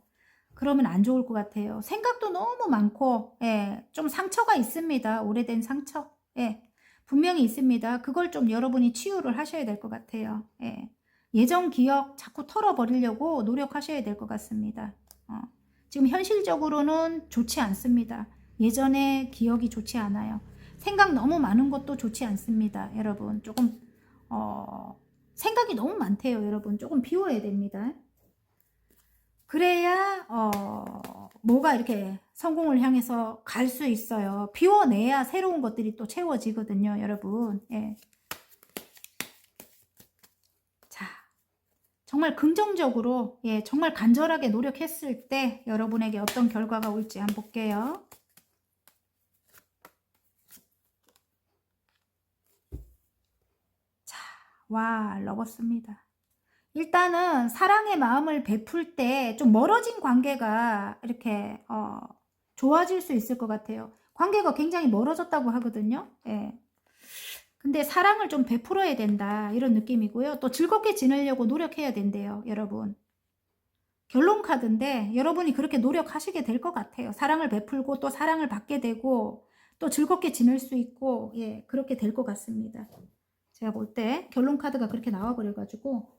그러면 안 좋을 것 같아요. 생각도 너무 많고, 예, 좀 상처가 있습니다. 오래된 상처. 예, 분명히 있습니다. 그걸 좀 여러분이 치유를 하셔야 될 것 같아요. 예. 예전 기억 자꾸 털어버리려고 노력하셔야 될 것 같습니다. 지금 현실적으로는 좋지 않습니다. 예전의 기억이 좋지 않아요. 생각 너무 많은 것도 좋지 않습니다. 여러분 조금 생각이 너무 많대요. 여러분 조금 비워야 됩니다. 그래야 뭐가 이렇게 성공을 향해서 갈 수 있어요. 비워내야 새로운 것들이 또 채워지거든요. 여러분. 예. 자, 정말 긍정적으로 정말 간절하게 노력했을 때 여러분에게 어떤 결과가 올지 한번 볼게요. 자, 와, 러버스입니다. 일단은 사랑의 마음을 베풀 때 좀 멀어진 관계가 이렇게 좋아질 수 있을 것 같아요. 관계가 굉장히 멀어졌다고 하거든요. 예. 근데 사랑을 좀 베풀어야 된다 이런 느낌이고요. 또 즐겁게 지내려고 노력해야 된대요. 여러분. 결론 카드인데 여러분이 그렇게 노력하시게 될 것 같아요. 사랑을 베풀고 또 사랑을 받게 되고 또 즐겁게 지낼 수 있고 예, 그렇게 될 것 같습니다. 제가 볼 때 결론 카드가 그렇게 나와버려가지고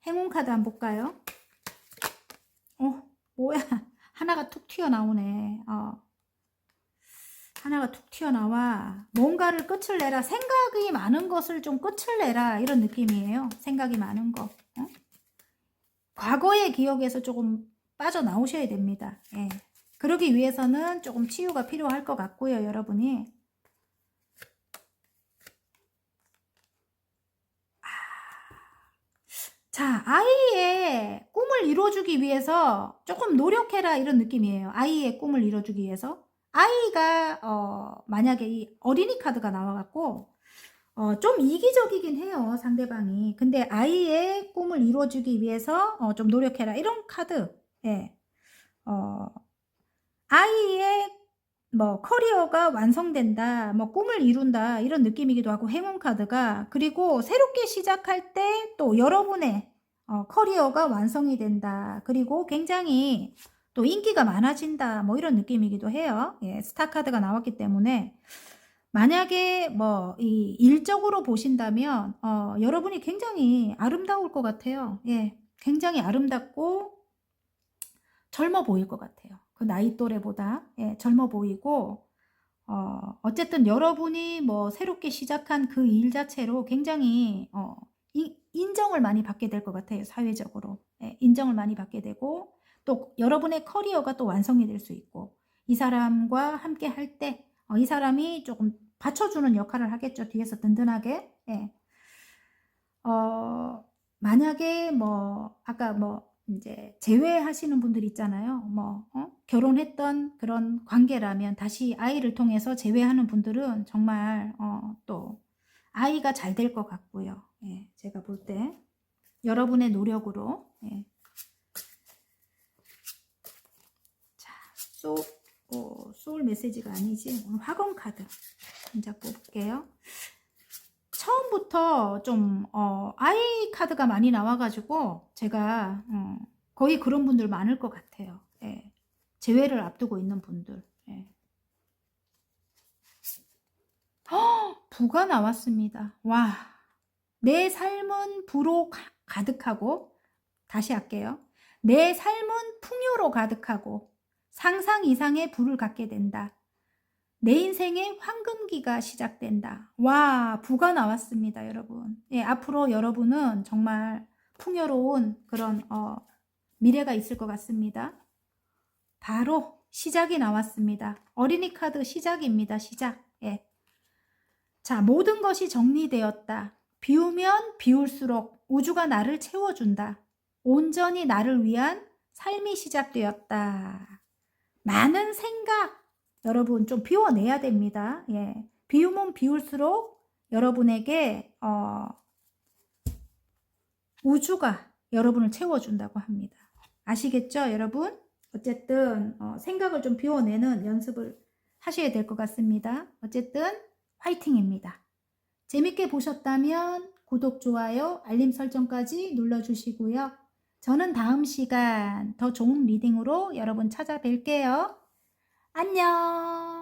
행운 카드 한번 볼까요? 뭐야. 하나가 툭 튀어나오네. 하나가 툭 튀어나와. 뭔가를 끝을 내라. 생각이 많은 것을 좀 끝을 내라. 이런 느낌이에요. 생각이 많은 거. 과거의 기억에서 조금 빠져나오셔야 됩니다. 예. 그러기 위해서는 조금 치유가 필요할 것 같고요. 여러분이. 자, 아이의 꿈을 이루어주기 위해서 조금 노력해라 이런 느낌이에요. 아이의 꿈을 이루어주기 위해서. 아이가 만약에 이 어린이 카드가 나와갖고 좀 이기적이긴 해요. 상대방이. 근데 아이의 꿈을 이루어주기 위해서 좀 노력해라. 이런 카드. 예. 아이의 커리어가 완성된다. 꿈을 이룬다. 이런 느낌이기도 하고 행운 카드가. 그리고 새롭게 시작할 때 또 여러분의 커리어가 완성이 된다. 그리고 굉장히 또 인기가 많아진다. 이런 느낌이기도 해요. 예, 스타 카드가 나왔기 때문에 만약에 이 일적으로 보신다면 여러분이 굉장히 아름다울 것 같아요. 예, 굉장히 아름답고 젊어 보일 것 같아요. 그 나이 또래보다 젊어 보이고 어쨌든 여러분이 뭐 새롭게 시작한 그 일 자체로 굉장히 인정을 많이 받게 될 것 같아요. 사회적으로. 예, 인정을 많이 받게 되고 또 여러분의 커리어가 또 완성이 될 수 있고 이 사람과 함께 할 때 이 사람이 조금 받쳐주는 역할을 하겠죠. 뒤에서 든든하게. 예. 만약에 뭐 아까 뭐 이제 재회하시는 분들 있잖아요. 뭐 결혼했던 그런 관계라면 다시 아이를 통해서 재회하는 분들은 정말 또 아이가 잘 될 것 같고요. 예, 제가 볼 때 여러분의 노력으로. 예. 자, 소울 메시지가 아니지. 오늘 화건 카드 진짜 뽑을게요. 처음부터 좀 아이 카드가 많이 나와가지고 제가 거의 그런 분들 많을 것 같아요. 예. 재회를 앞두고 있는 분들. 예. 부가 나왔습니다. 와, 내 삶은 부로 가득하고, 다시 할게요. 내 삶은 풍요로 가득하고 상상 이상의 부를 갖게 된다. 내 인생의 황금기가 시작된다. 와, 부가 나왔습니다, 여러분. 예, 앞으로 여러분은 정말 풍요로운 그런 미래가 있을 것 같습니다. 바로 시작이 나왔습니다. 어린이 카드 시작입니다. 시작. 예. 자, 모든 것이 정리되었다. 비우면 비울수록 우주가 나를 채워준다. 온전히 나를 위한 삶이 시작되었다. 많은 생각, 여러분 좀 비워내야 됩니다. 예. 비우면 비울수록 여러분에게 우주가 여러분을 채워준다고 합니다. 아시겠죠, 여러분? 어쨌든 생각을 좀 비워내는 연습을 하셔야 될 것 같습니다. 어쨌든 화이팅입니다. 재밌게 보셨다면 구독, 좋아요, 알림 설정까지 눌러주시고요. 저는 다음 시간 더 좋은 리딩으로 여러분 찾아뵐게요. 안녕.